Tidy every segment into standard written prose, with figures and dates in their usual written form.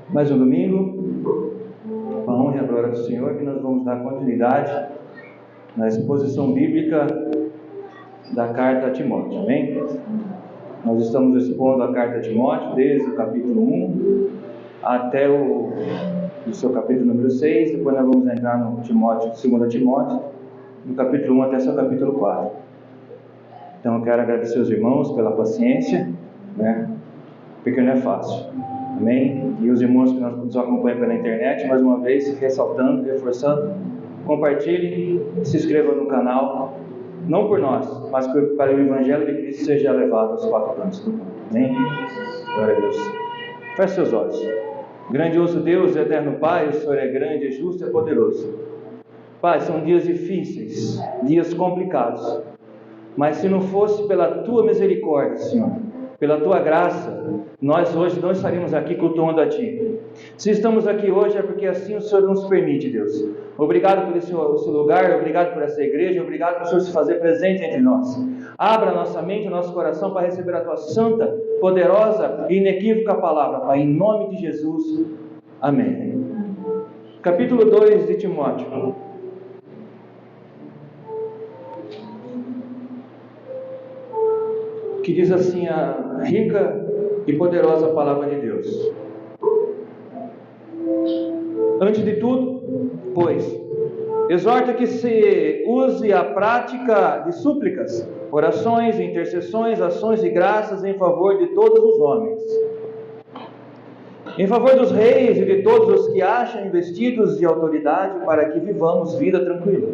Mais um domingo, com a honra e a glória do Senhor, que nós vamos dar continuidade na exposição bíblica da carta a Timóteo, amém? Nós estamos expondo a carta a Timóteo desde o capítulo 1 até o seu capítulo número 6, depois nós vamos entrar no Timóteo, 2 Timóteo, do capítulo 1 até o seu capítulo 4. Então eu quero agradecer aos irmãos pela paciência, porque não é fácil. Amém? E os irmãos que nos acompanham pela internet, mais uma vez, ressaltando, reforçando, compartilhem, se inscrevam no canal, não por nós, mas para o Evangelho de Cristo seja levado aos quatro cantos do mundo. Amém? Glória a Deus. Feche seus olhos. Grandioso Deus, eterno Pai, o Senhor é grande, é justo e é poderoso. Pai, são dias difíceis, dias complicados, mas se não fosse pela Tua misericórdia, Senhor, pela Tua graça, nós hoje não estaríamos aqui cultuando a Ti. Se estamos aqui hoje é porque assim o Senhor nos permite, Deus. Obrigado por esse lugar, obrigado por essa igreja, obrigado por o Senhor se fazer presente entre nós. Abra nossa mente, nosso coração para receber a Tua santa, poderosa e inequívoca palavra, Pai, em nome de Jesus. Amém. Capítulo 2 de Timóteo. Que diz assim a rica e poderosa palavra de Deus. Antes de tudo, pois, exorta que se use a prática de súplicas, orações, intercessões, ações de graças em favor de todos os homens, em favor dos reis e de todos os que acham investidos de autoridade, para que vivamos vida tranquila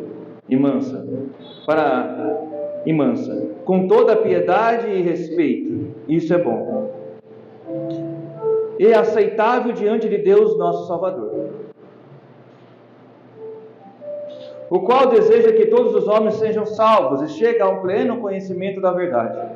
e mansa, com toda piedade e respeito. Isso é bom e aceitável diante de Deus nosso Salvador, o qual deseja que todos os homens sejam salvos e cheguem ao pleno conhecimento da verdade.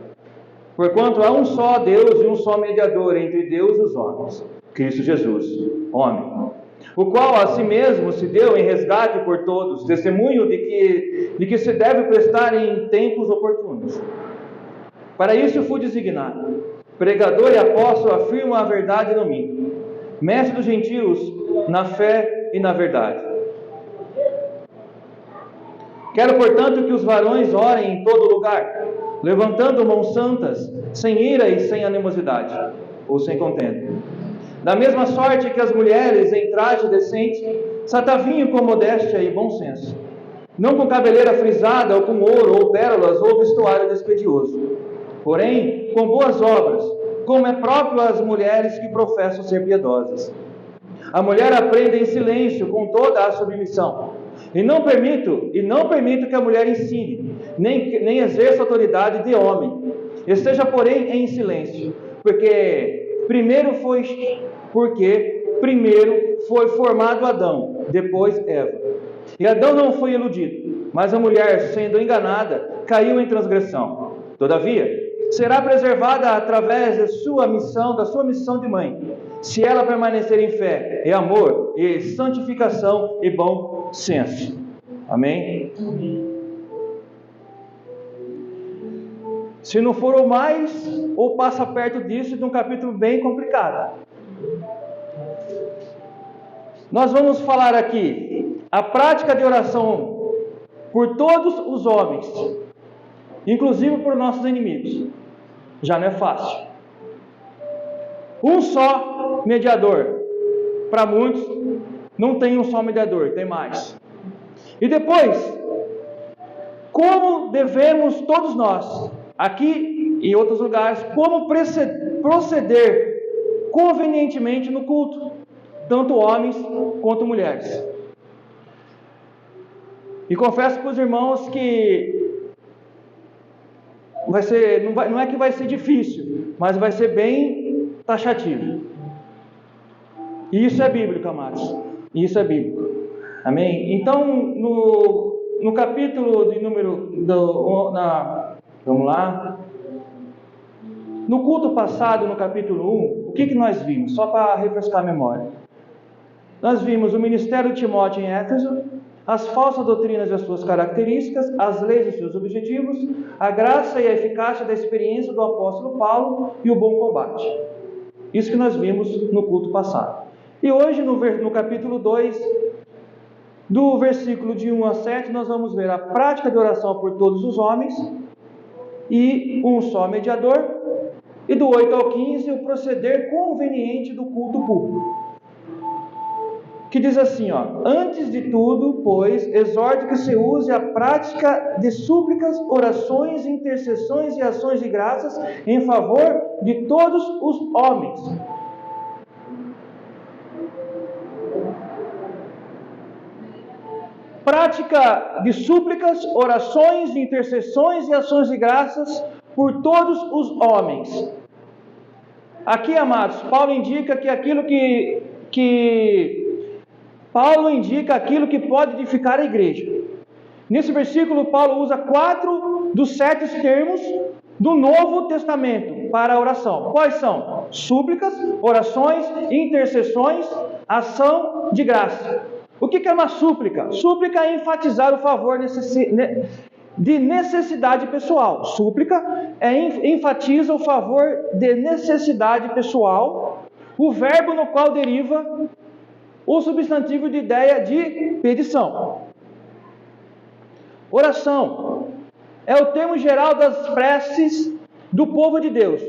Porquanto há um só Deus e um só mediador entre Deus e os homens, Cristo Jesus, homem, o qual a si mesmo se deu em resgate por todos, testemunho de que se deve prestar em tempos oportunos. Para isso fui designado, pregador e apóstolo, afirmo a verdade e não minto, mestre dos gentios na fé e na verdade. Quero, portanto, que os varões orem em todo lugar, levantando mãos santas, sem ira e sem animosidade, ou sem contenda. Da mesma sorte que as mulheres em traje decente, satavinho com modéstia e bom senso, não com cabeleira frisada, ou com ouro, ou pérolas, ou vestuário despedioso, porém com boas obras, como é próprio às mulheres que professam ser piedosas. A mulher aprenda em silêncio, com toda a submissão, e não permito que a mulher ensine, nem exerça autoridade de homem. Esteja, porém, em silêncio, porque primeiro foi formado Adão, depois Eva. E Adão não foi iludido, mas a mulher, sendo enganada, caiu em transgressão. Todavia, será preservada através da sua missão de mãe, se ela permanecer em fé, e amor, e santificação e bom senso. Amém? Se não for o mais, ou passa perto disso, de um capítulo bem complicado. Nós vamos falar aqui a prática de oração por todos os homens, inclusive por nossos inimigos. Já não é fácil. Um só mediador. Para muitos, não tem um só mediador, tem mais. E depois, como devemos todos nós, aqui e em outros lugares, como proceder convenientemente no culto, tanto homens quanto mulheres. E confesso para os irmãos que não é que vai ser difícil, mas vai ser bem taxativo. E isso é bíblico, amados. Isso é bíblico. Amém? Então, no capítulo de vamos lá. No culto passado, no capítulo 1, o que nós vimos? Só para refrescar a memória. Nós vimos o ministério de Timóteo em Éfeso, as falsas doutrinas e as suas características, as leis e seus objetivos, a graça e a eficácia da experiência do apóstolo Paulo e o bom combate. Isso que nós vimos no culto passado. E hoje, no capítulo 2, do versículo de 1 a 7, nós vamos ver a prática de oração por todos os homens e um só mediador, e do 8 ao 15, o proceder conveniente do culto público. Que diz assim, antes de tudo, pois, exorto que se use a prática de súplicas, orações, intercessões e ações de graças em favor de todos os homens. Prática de súplicas, orações, intercessões e ações de graças por todos os homens. Aqui, amados, Paulo indica aquilo que pode edificar a igreja. Nesse versículo, Paulo usa 4 dos 7 termos do Novo Testamento para a oração. Quais são? Súplicas, orações, intercessões, ação de graça. O que é uma súplica? Súplica é enfatizar o favor de necessidade pessoal. Súplica enfatiza o favor de necessidade pessoal, o verbo no qual deriva o substantivo de ideia de petição. Oração é o termo geral das preces do povo de Deus.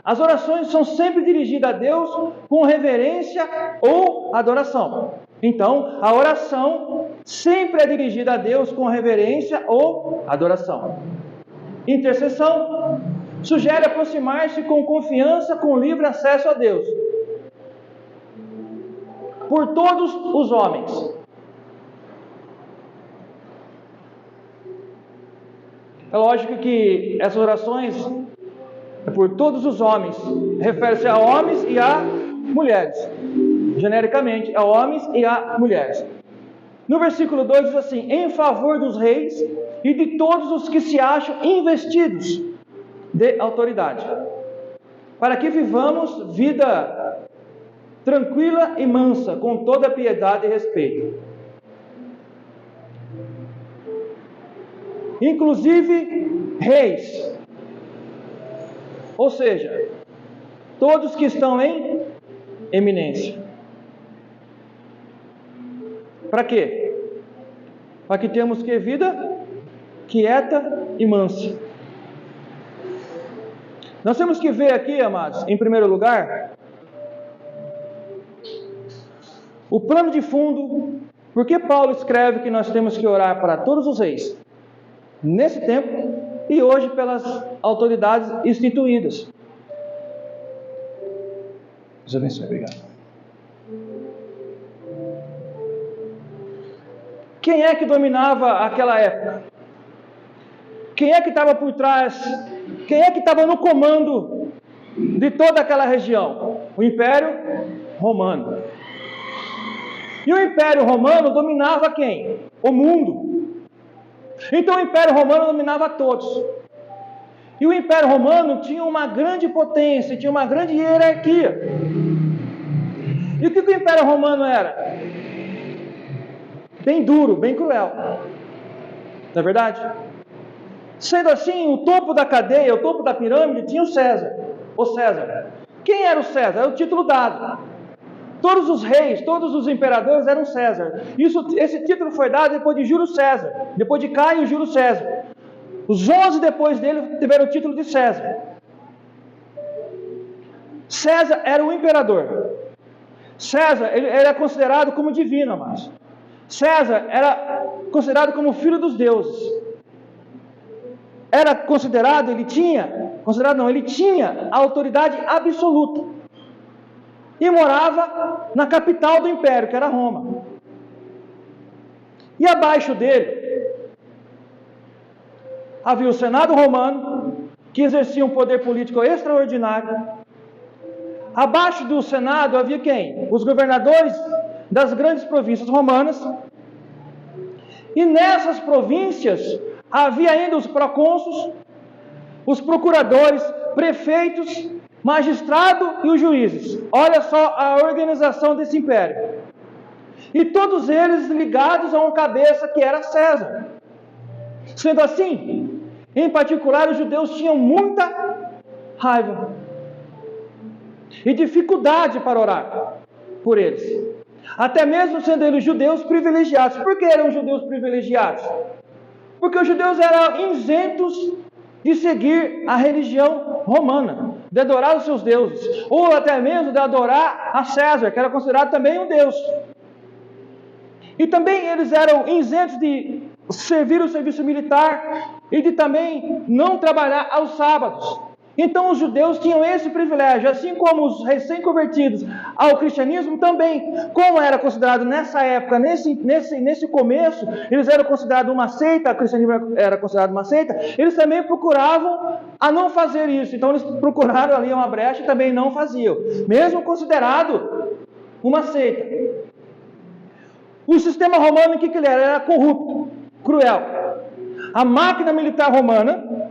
As orações são sempre dirigidas a Deus com reverência ou adoração. Então, a oração sempre é dirigida a Deus com reverência ou adoração. Intercessão sugere aproximar-se com confiança, com livre acesso a Deus, por todos os homens. É lógico que essas orações, por todos os homens, refere-se a homens e a mulheres. Genericamente, a homens e a mulheres. No versículo 2 diz assim: em favor dos reis e de todos os que se acham investidos de autoridade, para que vivamos vida tranquila e mansa, com toda piedade e respeito. Inclusive reis, ou seja, todos que estão em eminência. Para quê? Para que tenhamos que vida quieta e mansa. Nós temos que ver aqui, amados, em primeiro lugar, o plano de fundo. Por que Paulo escreve que nós temos que orar para todos os reis nesse tempo e hoje pelas autoridades instituídas? Deus abençoe, obrigado. Quem é que dominava aquela época? Quem é que estava por trás? Quem é que estava no comando de toda aquela região? O Império Romano. E o Império Romano dominava quem? O mundo. Então o Império Romano dominava todos. E o Império Romano tinha uma grande potência, tinha uma grande hierarquia. E o que o Império Romano era? Bem duro, bem cruel. Não é verdade? Sendo assim, o topo da cadeia, o topo da pirâmide, tinha o César. O César. Quem era o César? Era o título dado. Todos os reis, todos os imperadores eram César. Esse título foi dado depois de Júlio César. Depois de Caio e Júlio César. Os 11 depois dele tiveram o título de César. César era o imperador. César, ele era considerado como divino, amados. César era considerado como filho dos deuses. Era considerado, ele tinha a autoridade absoluta. E morava na capital do império, que era Roma. E abaixo dele havia o Senado romano, que exercia um poder político extraordinário. Abaixo do Senado havia quem? Os governadores das grandes províncias romanas. E nessas províncias havia ainda os procônsulos, os procuradores, prefeitos, magistrado e os juízes. Olha só a organização desse império. e todos eles ligados a uma cabeça que era César. Sendo assim, em particular, os judeus tinham muita raiva e dificuldade para orar por eles, até mesmo sendo eles judeus privilegiados. Por que eram judeus privilegiados? Porque os judeus eram isentos de seguir a religião romana, de adorar os seus deuses, ou até mesmo de adorar a César, que era considerado também um deus. E também eles eram isentos de servir o serviço militar e de também não trabalhar aos sábados. Então os judeus tinham esse privilégio, assim como os recém-convertidos ao cristianismo também. Como era considerado nessa época, nesse começo, eles eram considerados uma seita, o cristianismo era considerado uma seita, eles também procuravam a não fazer isso. Então eles procuraram ali uma brecha e também não faziam, mesmo considerado uma seita. O sistema romano, o que ele era? Era corrupto, cruel. A máquina militar romana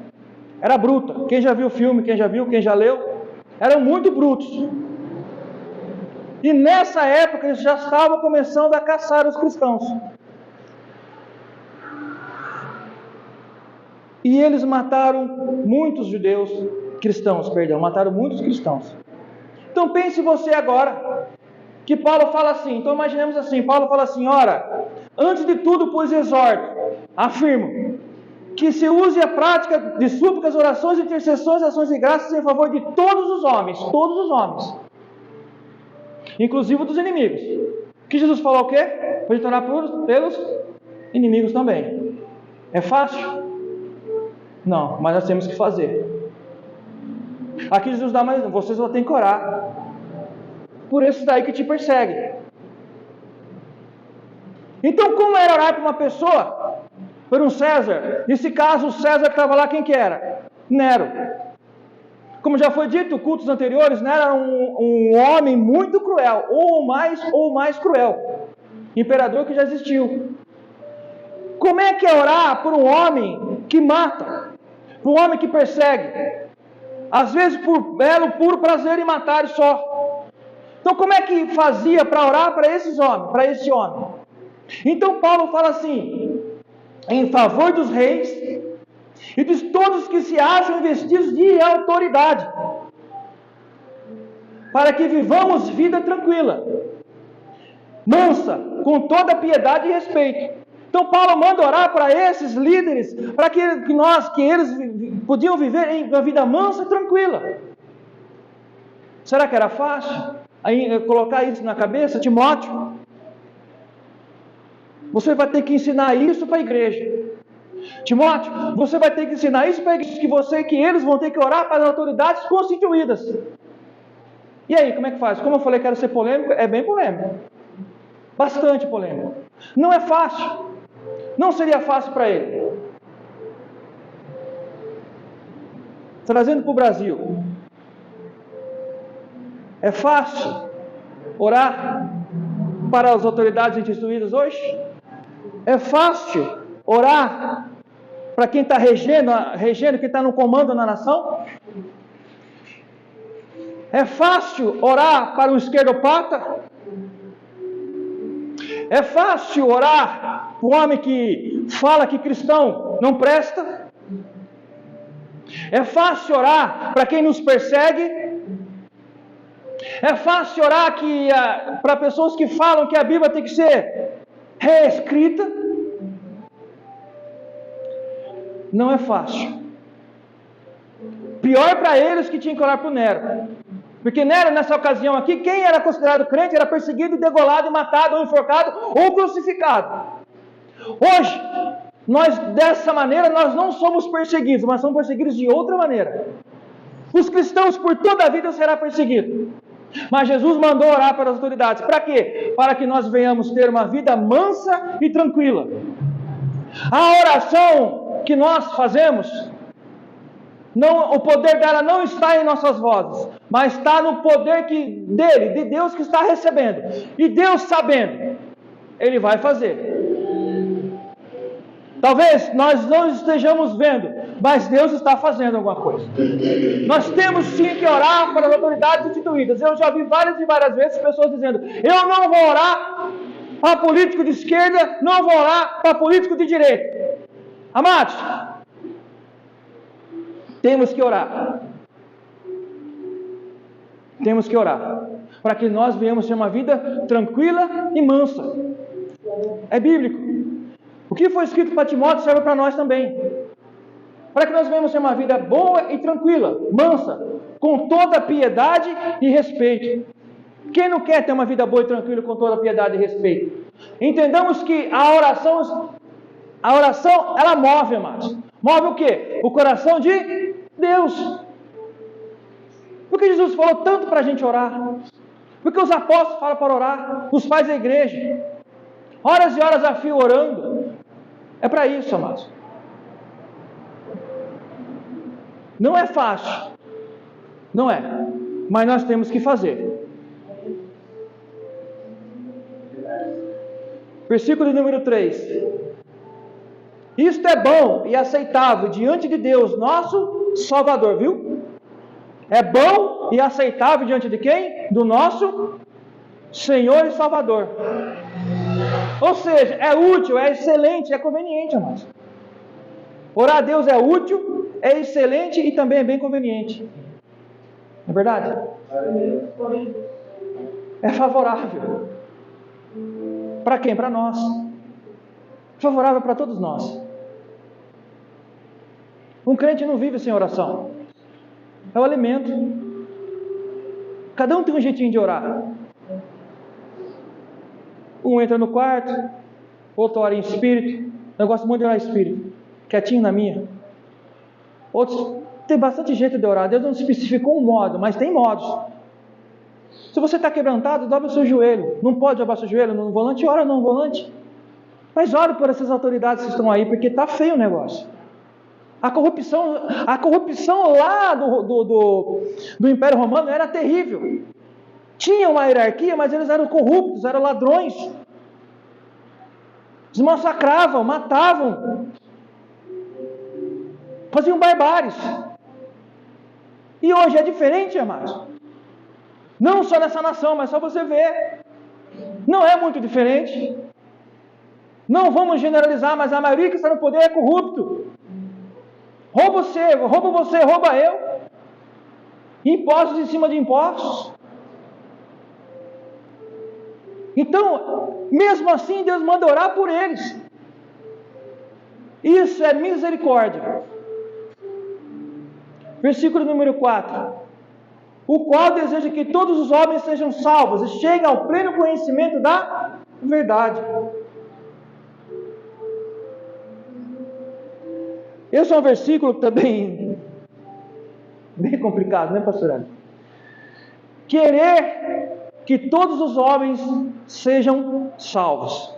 era bruta. Quem já viu o filme, quem já viu, quem já leu, eram muito brutos. E nessa época eles já estavam começando a caçar os cristãos. E eles mataram muitos judeus, mataram muitos cristãos. Então pense você agora, que Paulo fala assim, então imaginemos assim, Paulo fala assim, ora, antes de tudo, pois exorto, afirmo, que se use a prática de súplicas, orações, intercessões, ações de graças em favor de todos os homens, inclusive dos inimigos. Que Jesus falou o quê? Para a gente orar pelos inimigos também. É fácil? Não, mas nós temos que fazer. Aqui Jesus dá mais, vocês vão ter que orar por esses daí que te perseguem. Então, como era orar para uma pessoa? Por um César. Nesse caso, o César que estava lá, quem que era? Nero. Como já foi dito em cultos anteriores, Nero era um homem muito cruel, ou mais cruel. Imperador que já existiu. Como é que é orar por um homem que mata? Por um homem que persegue? Às vezes por belo, puro prazer em matar e só. Então como é que fazia para orar para esse homem? Então Paulo fala assim, em favor dos reis e de todos que se acham investidos de autoridade, para que vivamos vida tranquila, mansa, com toda piedade e respeito. Então Paulo manda orar para esses líderes, para que eles podiam viver em uma vida mansa e tranquila. Será que era fácil colocar isso na cabeça, Timóteo? Você vai ter que ensinar isso para a igreja. Timóteo, você vai ter que ensinar isso para a igreja, que eles vão ter que orar para as autoridades constituídas. E aí, como é que faz? Como eu falei que era ser polêmico, é bem polêmico. Bastante polêmico. Não é fácil. Não seria fácil para ele. Trazendo para o Brasil. É fácil orar para as autoridades instituídas hoje? É fácil orar para quem está regendo, quem está no comando na nação? É fácil orar para o esquerdopata? É fácil orar para o homem que fala que cristão não presta? É fácil orar para quem nos persegue? É fácil orar para pessoas que falam que a Bíblia tem que ser reescrita? Não é fácil. Pior para eles que tinham que orar para o Nero. Porque Nero, nessa ocasião aqui, quem era considerado crente era perseguido, degolado, matado, ou enforcado, ou crucificado. Hoje, dessa maneira, nós não somos perseguidos, mas somos perseguidos de outra maneira. Os cristãos por toda a vida serão perseguidos. Mas Jesus mandou orar para as autoridades. Para quê? Para que nós venhamos ter uma vida mansa e tranquila. A oração que nós fazemos, o poder dela não está em nossas vozes, mas está no poder de Deus que está recebendo. E Deus sabendo, Ele vai fazer. Talvez nós não estejamos vendo, mas Deus está fazendo alguma coisa. Nós temos sim que orar para as autoridades instituídas. Eu já vi várias e várias vezes pessoas dizendo, eu não vou orar Para político de esquerda, não vou orar para político de direita. Amados, temos que orar. Temos que orar para que nós venhamos ter uma vida tranquila e mansa. É bíblico. O que foi escrito para Timóteo serve para nós também. Para que nós venhamos ter uma vida boa e tranquila, mansa, com toda piedade e respeito. Quem não quer ter uma vida boa e tranquila com toda piedade e respeito? Entendamos que a oração ela move, amados. Move o quê? O coração de Deus. Por que Jesus falou tanto para a gente orar? Porque os apóstolos falam para orar, os pais da igreja, horas e horas a fio orando. É para isso, amados. Não é fácil, não é, mas nós temos que fazer. Versículo número 3. Isto é bom e aceitável diante de Deus, nosso Salvador, viu? É bom e aceitável diante de quem? Do nosso Senhor e Salvador. Ou seja, é útil, é excelente, é conveniente, amados. Orar a Deus é útil, é excelente e também é bem conveniente. Não é verdade? É favorável. Para quem? Para nós. Favorável para todos nós. Um crente não vive sem oração. É o alimento. Cada um tem um jeitinho de orar. Um entra no quarto, outro ora em espírito. Eu gosto muito de orar em espírito, quietinho na minha. Outros tem bastante jeito de orar. Deus não especificou um modo, mas tem modos. Se você está quebrantado, dobra o seu joelho. Não pode dobrar o seu joelho no volante, ora no volante. Mas ore por essas autoridades que estão aí, porque está feio o negócio. A corrupção lá do Império Romano era terrível. Tinha uma hierarquia, mas eles eram corruptos, eram ladrões. Eles massacravam, matavam. Faziam barbáries. E hoje é diferente, amados. Não só nessa nação, mas só você ver. Não é muito diferente. Não vamos generalizar, mas a maioria que está no poder é corrupto. Rouba você, rouba eu. Impostos em cima de impostos. Então, mesmo assim, Deus manda orar por eles. Isso é misericórdia. Versículo número 4. O qual deseja que todos os homens sejam salvos e cheguem ao pleno conhecimento da verdade. Esse é um versículo também bem complicado, né, pastor Ana? Querer que todos os homens sejam salvos,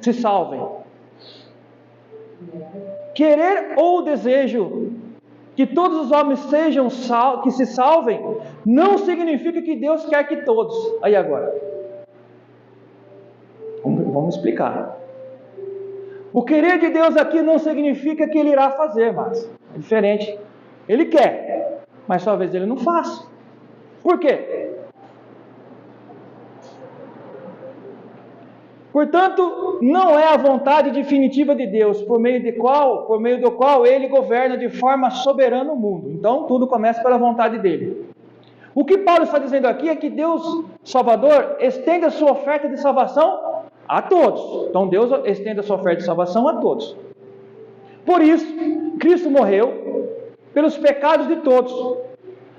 se salvem. Querer ou desejo que todos os homens que se salvem, não significa que Deus quer que todos. Aí agora, vamos explicar. O querer de Deus aqui não significa que Ele irá fazer, mas é diferente. Ele quer, mas talvez Ele não faça. Por quê? Portanto, não é a vontade definitiva de Deus, por meio do qual Ele governa de forma soberana o mundo. Então, tudo começa pela vontade dEle. O que Paulo está dizendo aqui é que Deus, Salvador, estende a sua oferta de salvação a todos. Então, Deus estende a sua oferta de salvação a todos. Por isso, Cristo morreu pelos pecados de todos.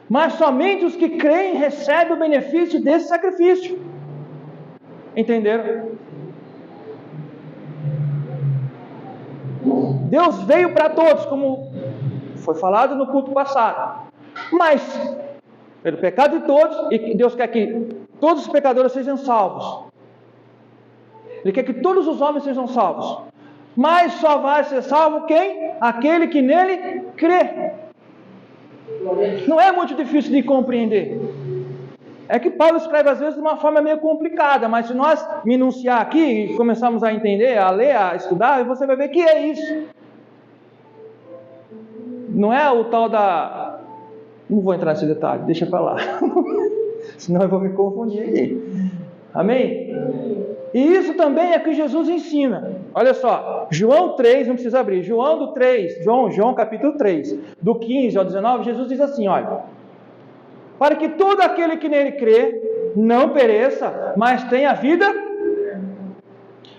Mas somente os que creem recebem o benefício desse sacrifício. Entenderam? Deus veio para todos, como foi falado no culto passado. Mas, pelo pecado de todos, e Deus quer que todos os pecadores sejam salvos. Ele quer que todos os homens sejam salvos. Mas só vai ser salvo quem? Aquele que nele crê. Não é muito difícil de compreender. É que Paulo escreve às vezes de uma forma meio complicada, mas se nós minuciar aqui e começarmos a entender, a ler, a estudar, você vai ver que é isso. Não é o tal da... Não vou entrar nesse detalhe, deixa para lá. Senão eu vou me confundir aqui. Amém? E isso também é o que Jesus ensina. Olha só, João 3, não precisa abrir, João capítulo 3, do 15 ao 19, Jesus diz assim, olha: para que todo aquele que nele crê não pereça, mas tenha vida.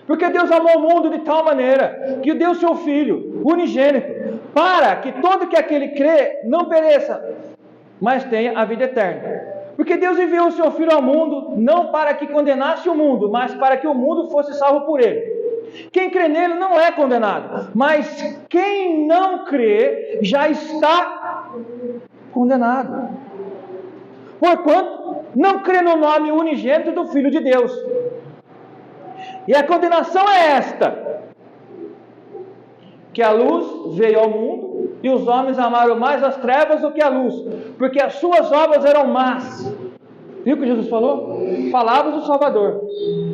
Porque Deus amou o mundo de tal maneira que deu seu Filho unigênito, para que todo aquele que crê não pereça, mas tenha a vida eterna. Porque Deus enviou o seu Filho ao mundo, não para que condenasse o mundo, mas para que o mundo fosse salvo por ele. Quem crê nele não é condenado, mas quem não crê já está condenado. Porquanto não crê no nome unigênito do Filho de Deus. E a condenação é esta: que a luz veio ao mundo, e os homens amaram mais as trevas do que a luz, porque as suas obras eram más. Viu o que Jesus falou? Palavras do Salvador.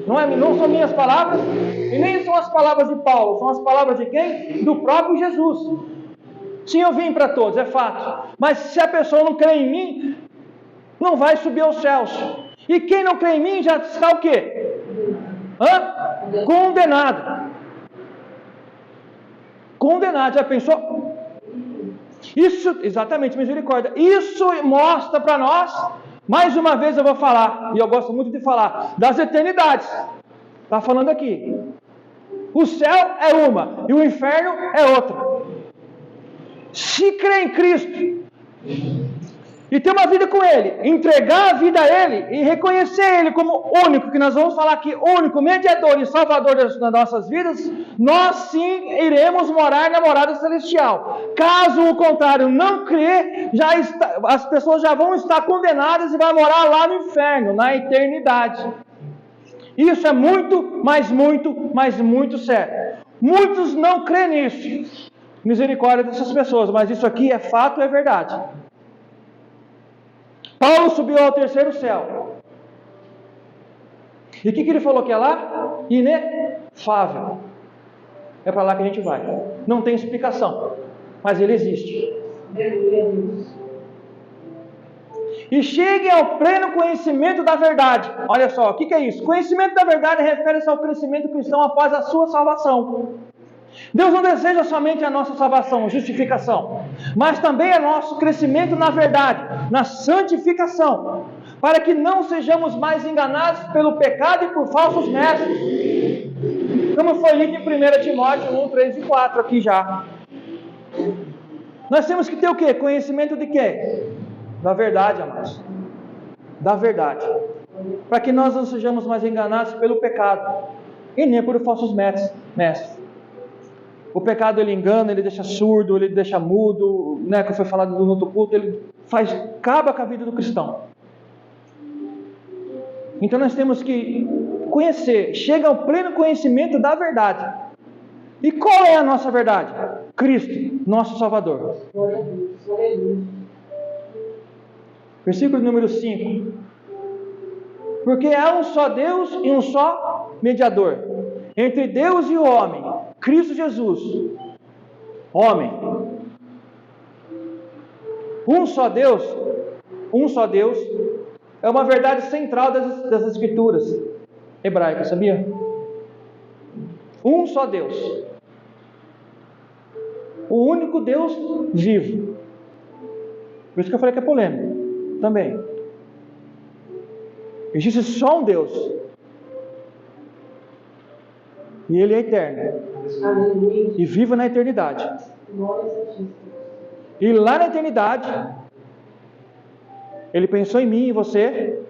Não são minhas palavras, e nem são as palavras de Paulo, são as palavras de quem? Do próprio Jesus. Sim, eu vim para todos, é fato. Mas se a pessoa não crê em mim, não vai subir aos céus. E quem não crê em mim já está o quê? Condenado. Condenado, já pensou? Isso, exatamente, misericórdia. Isso mostra para nós, mais uma vez eu vou falar, e eu gosto muito de falar, das eternidades. Está falando aqui. O céu é uma, e o inferno é outra. Se crer em Cristo, e ter uma vida com Ele, entregar a vida a Ele, e reconhecer Ele como único, que nós vamos falar aqui, único, mediador e salvador das nossas vidas, nós sim iremos morar na morada celestial. Caso o contrário, não crer, as pessoas já vão estar condenadas e vão morar lá no inferno, na eternidade. Isso é muito, mas muito sério. Muitos não creem nisso. Misericórdia dessas pessoas, mas isso aqui é fato, é verdade. Paulo subiu ao terceiro céu. E o que ele falou que é lá? Inefável. É para lá que a gente vai. Não tem explicação, mas ele existe. E chegue ao pleno conhecimento da verdade. Olha só, o que é isso? Conhecimento da verdade refere-se ao crescimento cristão após a sua salvação. Deus não deseja somente a nossa salvação, justificação, mas também o nosso crescimento na verdade, na santificação, para que não sejamos mais enganados pelo pecado e por falsos mestres, como foi lido em 1 Timóteo 1, 3 e 4 aqui já. Nós temos que ter o quê? Conhecimento de quê? Da verdade, amados. Da verdade. Para que nós não sejamos mais enganados pelo pecado e nem por falsos mestres. O pecado ele engana, ele deixa surdo, ele deixa mudo, né, que foi falado no outro culto, ele acaba com a vida do cristão. Então nós temos que conhecer, chega ao pleno conhecimento da verdade. E qual é a nossa verdade? Cristo, nosso Salvador. Versículo número 5. Porque há um só Deus e um só mediador entre Deus e o homem, Cristo Jesus, homem. Um só Deus é uma verdade central das Escrituras hebraicas, sabia? Um só Deus. O único Deus vivo. Por isso que eu falei que é polêmico também. Existe só um Deus. E Ele é eterno. E vive na eternidade. E lá na eternidade, Ele pensou em mim e em você.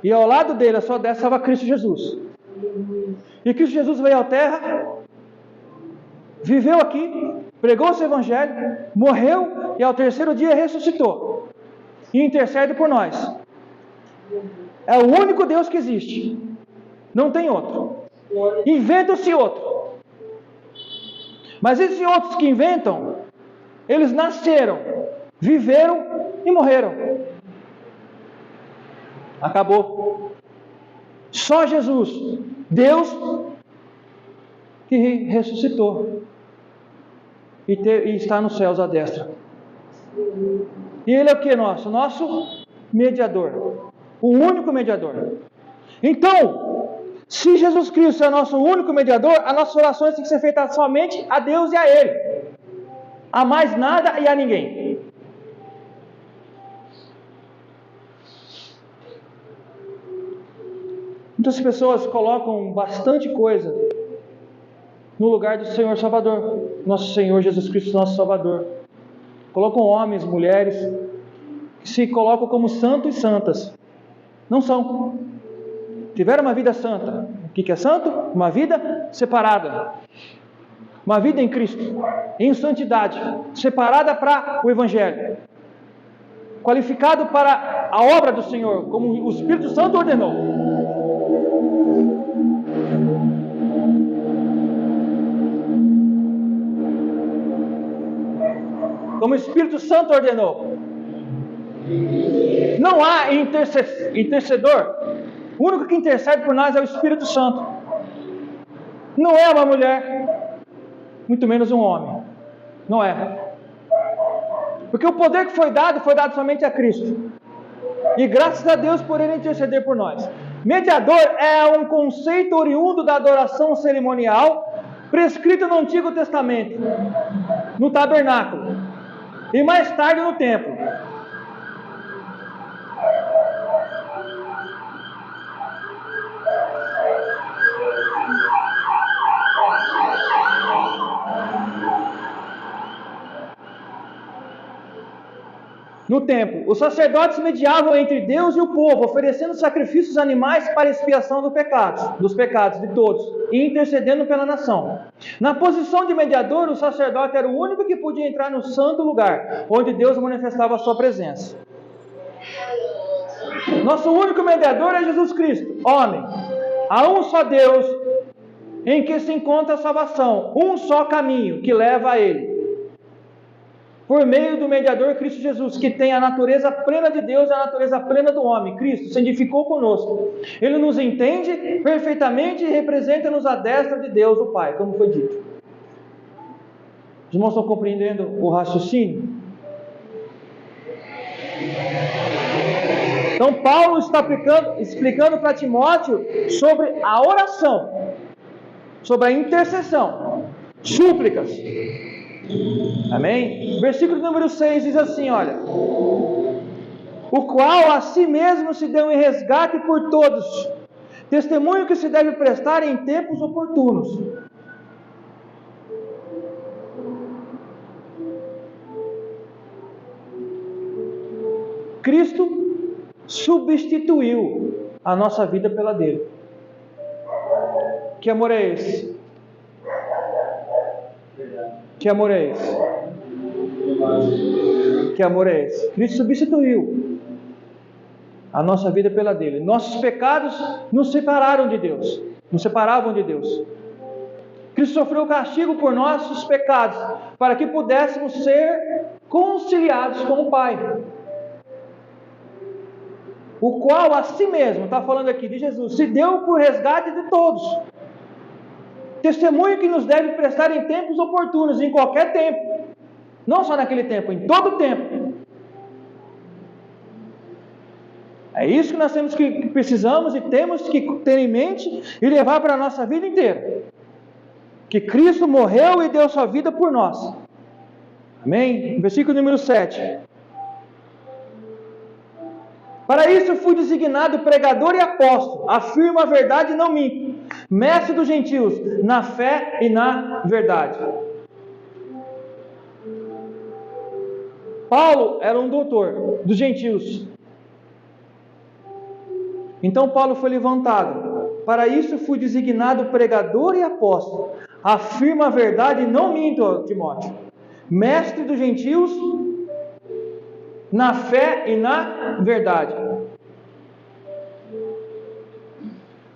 E ao lado dele, a sua destra, estava Cristo Jesus. E Cristo Jesus veio à terra, viveu aqui, pregou o seu evangelho, morreu e ao terceiro dia ressuscitou. E intercede por nós. É o único Deus que existe. Não tem outro. Inventa-se outro. Mas esses outros que inventam, eles nasceram, viveram e morreram. Acabou. Só Jesus, Deus, que ressuscitou e está nos céus à destra. E Ele é o que nosso? Nosso mediador. O único mediador. Então, se Jesus Cristo é nosso único mediador, as nossas orações têm que ser feitas somente a Deus e a Ele, a mais nada e a ninguém. Muitas pessoas colocam bastante coisa no lugar do Senhor Salvador, nosso Senhor Jesus Cristo, nosso Salvador. Colocam homens, mulheres, que se colocam como santos e santas. Não são. Tiveram uma vida santa. O que é santo? Uma vida separada. Uma vida em Cristo, em santidade, separada para o Evangelho. Qualificado para a obra do Senhor, como o Espírito Santo ordenou. Como o Espírito Santo ordenou. Não há intercedor. O único que intercede por nós é o Espírito Santo. Não é uma mulher, muito menos um homem. Não é. Porque o poder que foi dado somente a Cristo. E graças a Deus por Ele interceder por nós. Mediador é um conceito oriundo da adoração cerimonial prescrito no Antigo Testamento, no tabernáculo e mais tarde no templo. No templo, os sacerdotes mediavam entre Deus e o povo, oferecendo sacrifícios animais para expiação dos pecados de todos, e intercedendo pela nação. Na posição de mediador, o sacerdote era o único que podia entrar no santo lugar, onde Deus manifestava a sua presença. Nosso único mediador é Jesus Cristo, homem. Há um só Deus, em que se encontra a salvação, um só caminho que leva a Ele. Por meio do mediador Cristo Jesus, que tem a natureza plena de Deus e a natureza plena do homem. Cristo se identificou conosco. Ele nos entende perfeitamente e representa-nos à destra de Deus, o Pai, como foi dito. Os irmãos estão compreendendo o raciocínio? Então Paulo está explicando para Timóteo sobre a oração, sobre a intercessão, súplicas. Amém? Versículo número 6 diz assim, olha: o qual a si mesmo se deu em resgate por todos, testemunho que se deve prestar em tempos oportunos. Cristo substituiu a nossa vida pela dele. Que amor é esse? Que amor é esse? Que amor é esse? Cristo substituiu a nossa vida pela dele. Nossos pecados nos separaram de Deus. Nos separavam de Deus. Cristo sofreu o castigo por nossos pecados, para que pudéssemos ser conciliados com o Pai. O qual a si mesmo, está falando aqui de Jesus, se deu por resgate de todos. Testemunho que nos deve prestar em tempos oportunos, em qualquer tempo. Não só naquele tempo, em todo tempo. É isso que nós precisamos e temos que ter em mente e levar para a nossa vida inteira. Que Cristo morreu e deu sua vida por nós. Amém? Versículo número 7. Para isso fui designado pregador e apóstolo, afirmo a verdade e não minto, mestre dos gentios, na fé e na verdade. Paulo era um doutor dos gentios. Então Paulo foi levantado. Para isso fui designado pregador e apóstolo, afirmo a verdade e não minto, Timóteo, mestre dos gentios, na fé e na verdade.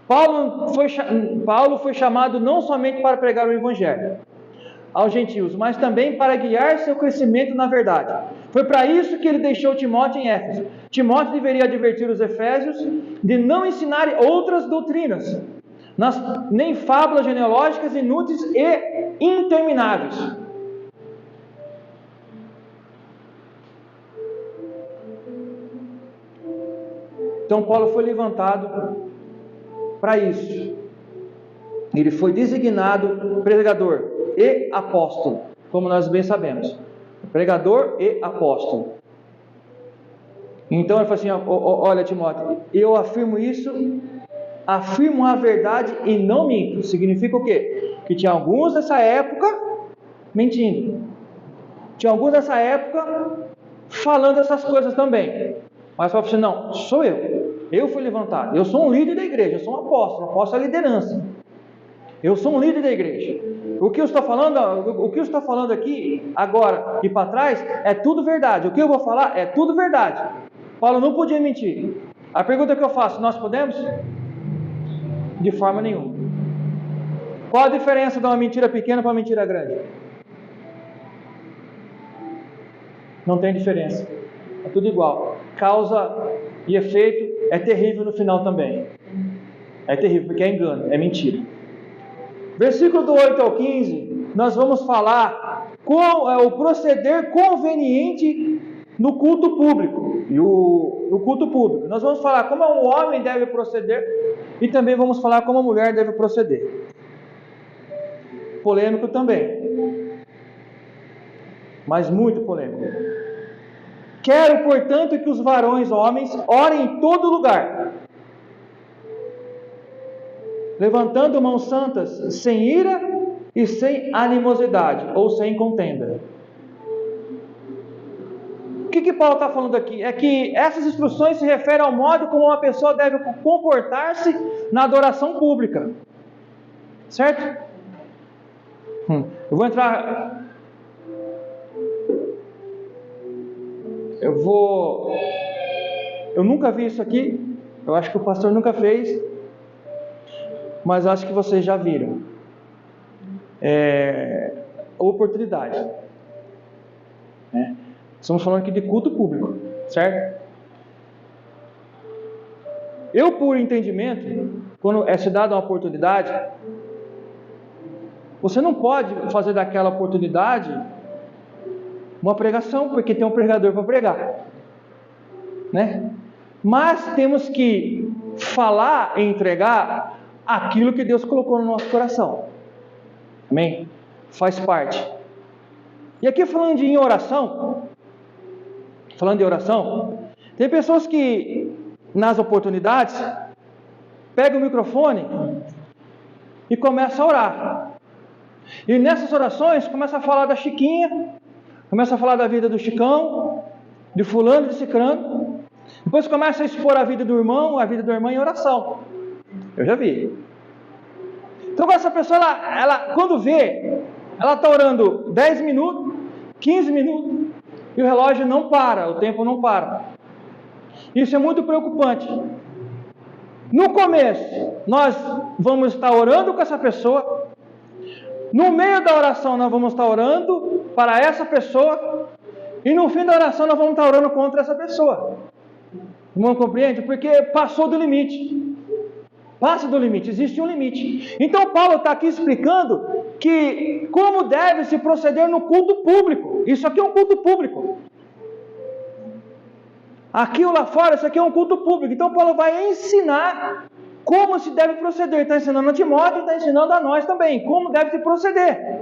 Paulo foi chamado não somente para pregar o Evangelho aos gentios, mas também para guiar seu crescimento na verdade. Foi para isso que ele deixou Timóteo em Éfeso. Timóteo deveria advertir os efésios de não ensinarem outras doutrinas, nem fábulas genealógicas inúteis e intermináveis. Então Paulo foi levantado para isso. Ele foi designado pregador e apóstolo, como nós bem sabemos. Pregador e apóstolo. Então ele falou assim: olha, Timóteo, eu afirmo isso, afirmo a verdade e não minto. Significa o quê? Que tinha alguns dessa época mentindo. Tinha alguns dessa época falando essas coisas também. Mas falou assim: não, sou eu. Eu fui levantado. Eu sou um líder da igreja, eu sou um apóstolo. Apóstolo é liderança. Eu sou um líder da igreja. O que eu estou falando aqui, agora e para trás, é tudo verdade. O que eu vou falar é tudo verdade. Paulo não podia mentir. A pergunta que eu faço: nós podemos? De forma nenhuma. Qual a diferença de uma mentira pequena para uma mentira grande? Não tem diferença. É tudo igual. Causa e efeito é terrível no final também. É terrível porque é engano, é mentira. Versículo do 8 ao 15, nós vamos falar qual é o proceder conveniente no culto público. No culto público. Nós vamos falar como um homem deve proceder e também vamos falar como a mulher deve proceder. Polêmico também. Mas muito polêmico. Quero, portanto, que os varões homens orem em todo lugar, levantando mãos santas, sem ira e sem animosidade, ou sem contenda. O que Paulo está falando aqui? É que essas instruções se referem ao modo como uma pessoa deve comportar-se na adoração pública. Certo? Eu vou entrar... Eu nunca vi isso aqui. Eu acho que o pastor nunca fez. Mas acho que vocês já viram. Oportunidade. Estamos falando aqui de culto público, certo? Eu, por entendimento, quando é se dada uma oportunidade, você não pode fazer daquela oportunidade uma pregação, porque tem um pregador para pregar, né? Mas temos que falar e entregar aquilo que Deus colocou no nosso coração. Amém? Faz parte. E aqui falando de oração, tem pessoas que nas oportunidades pegam o microfone e começam a orar. E nessas orações começa a falar da Chiquinha, começa a falar da vida do Chicão, de fulano, de cicrano. Depois começa a expor a vida do irmão, a vida da irmã em oração. Eu já vi. Então essa pessoa, ela quando vê, ela está orando 10 minutos, 15 minutos, e o relógio não para, o tempo não para. Isso é muito preocupante. No começo, nós vamos estar orando com essa pessoa. No meio da oração, nós vamos estar orando para essa pessoa. E no fim da oração, nós vamos estar orando contra essa pessoa. Não compreende? Porque passou do limite. Passa do limite, existe um limite. Então Paulo está aqui explicando que como deve se proceder no culto público. Isso aqui é um culto público. Aqui ou lá fora, isso aqui é um culto público. Então Paulo vai ensinar como se deve proceder. Está ensinando a Timóteo e está ensinando a nós também como deve se proceder.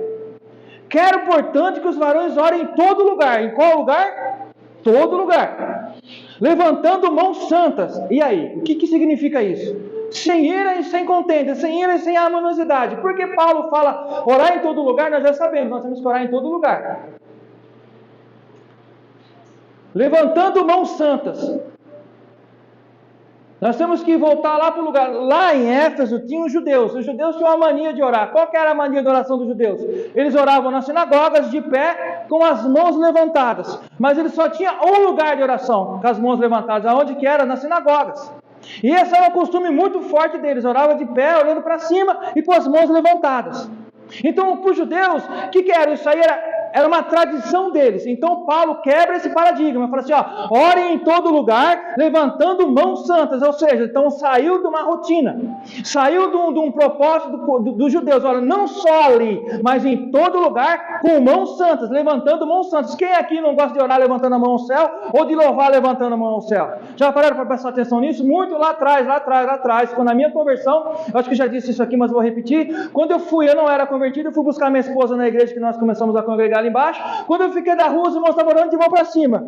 Quero, portanto, que os varões orem em todo lugar. Em qual lugar? Todo lugar. Levantando mãos santas. E aí? O que significa isso? Sem ira e sem contenda, sem ira e sem animosidade. Porque Paulo fala orar em todo lugar, nós já sabemos, nós temos que orar em todo lugar. Levantando mãos santas. Nós temos que voltar lá para o lugar. Lá em Éfeso tinham os judeus. Os judeus tinham uma mania de orar. Qual que era a mania de oração dos judeus? Eles oravam nas sinagogas de pé, com as mãos levantadas. Mas eles só tinham um lugar de oração, com as mãos levantadas. Aonde que era? Nas sinagogas. E esse era um costume muito forte deles. Orava de pé, olhando para cima e com as mãos levantadas. Então, para os judeus, o que era? Isso aí era era uma tradição deles. Então Paulo quebra esse paradigma, fala assim, ó, orem em todo lugar, levantando mãos santas, ou seja, então saiu de uma rotina, saiu de um propósito dos judeus, olha, não só ali, mas em todo lugar, com mãos santas, levantando mãos santas. Quem aqui não gosta de orar levantando a mão ao céu, ou de louvar levantando a mão ao céu? Já pararam para prestar atenção nisso? Muito lá atrás, quando a minha conversão, eu acho que já disse isso aqui, mas vou repetir, quando eu não era convertido, eu fui buscar minha esposa na igreja que nós começamos a congregar ali embaixo. Quando eu fiquei da rua, os irmãos estavam orando de mão para cima.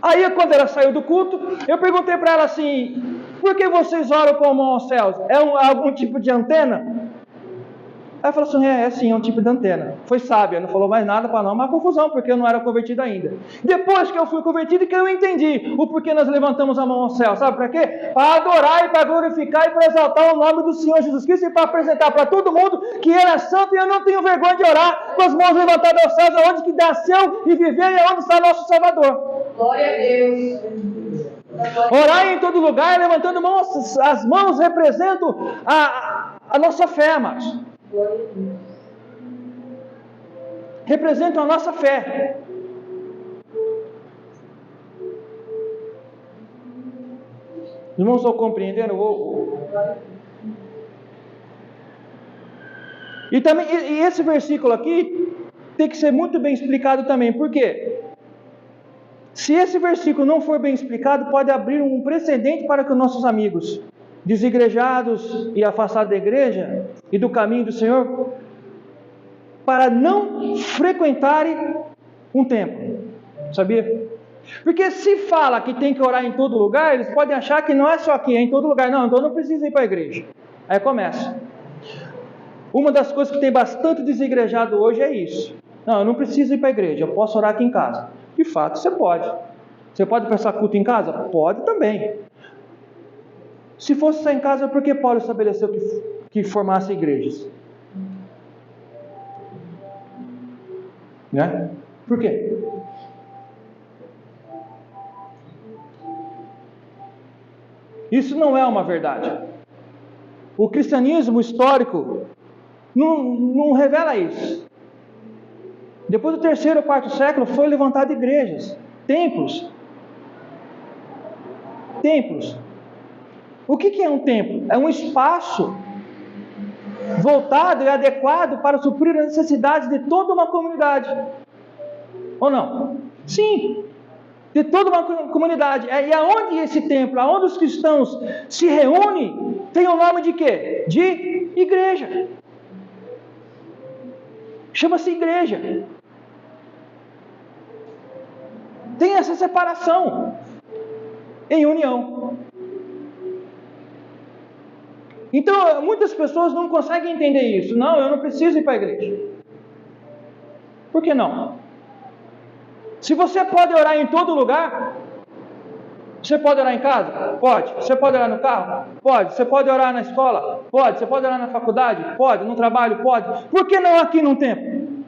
Aí, quando ela saiu do culto, eu perguntei para ela assim, por que vocês oram com a mão aos céus? É algum tipo de antena? Aí ela falou assim, sim, é um tipo de antena. Foi sábia, não falou mais nada para não, uma confusão, porque eu não era convertido ainda. Depois que eu fui convertido, que eu entendi o porquê nós levantamos a mão ao céu. Sabe para quê? Para adorar e para glorificar e para exaltar o nome do Senhor Jesus Cristo e para apresentar para todo mundo que Ele é santo e eu não tenho vergonha de orar com as mãos levantadas aos céus, aonde que nasceu e viveu e aonde está nosso Salvador. Glória a Deus. Orar em todo lugar, levantando mãos, as mãos representam a nossa fé, amados. Representam a nossa fé. Irmãos, estão compreendendo? E também, e esse versículo aqui tem que ser muito bem explicado também. Por quê? Se esse versículo não for bem explicado, pode abrir um precedente para que os nossos amigos desigrejados e afastados da igreja e do caminho do Senhor, para não frequentarem um templo. Sabia? Porque se fala que tem que orar em todo lugar, eles podem achar que não é só aqui, é em todo lugar. Não, então não precisa ir para a igreja. Aí começa. Uma das coisas que tem bastante desigrejado hoje é isso. Não, eu não preciso ir para a igreja, eu posso orar aqui em casa. De fato, você pode. Você pode prestar culto em casa? Pode também. Se fosse só em casa, por que Paulo estabeleceu que formasse igrejas? Né? Por quê? Isso não é uma verdade. O cristianismo histórico não revela isso. Depois do 3º ou 4º século, foi levantado igrejas, templos. Templos. O que é um templo? É um espaço voltado e adequado para suprir as necessidades de toda uma comunidade. Ou não? Sim, de toda uma comunidade. E aonde esse templo, aonde os cristãos se reúnem, tem o nome de quê? De igreja. Chama-se igreja. Tem essa separação em união. Então, muitas pessoas não conseguem entender isso. Não, eu não preciso ir para a igreja. Por que não? Se você pode orar em todo lugar, você pode orar em casa? Pode. Você pode orar no carro? Pode. Você pode orar na escola? Pode. Você pode orar na faculdade? Pode. No trabalho? Pode. Por que não aqui num templo?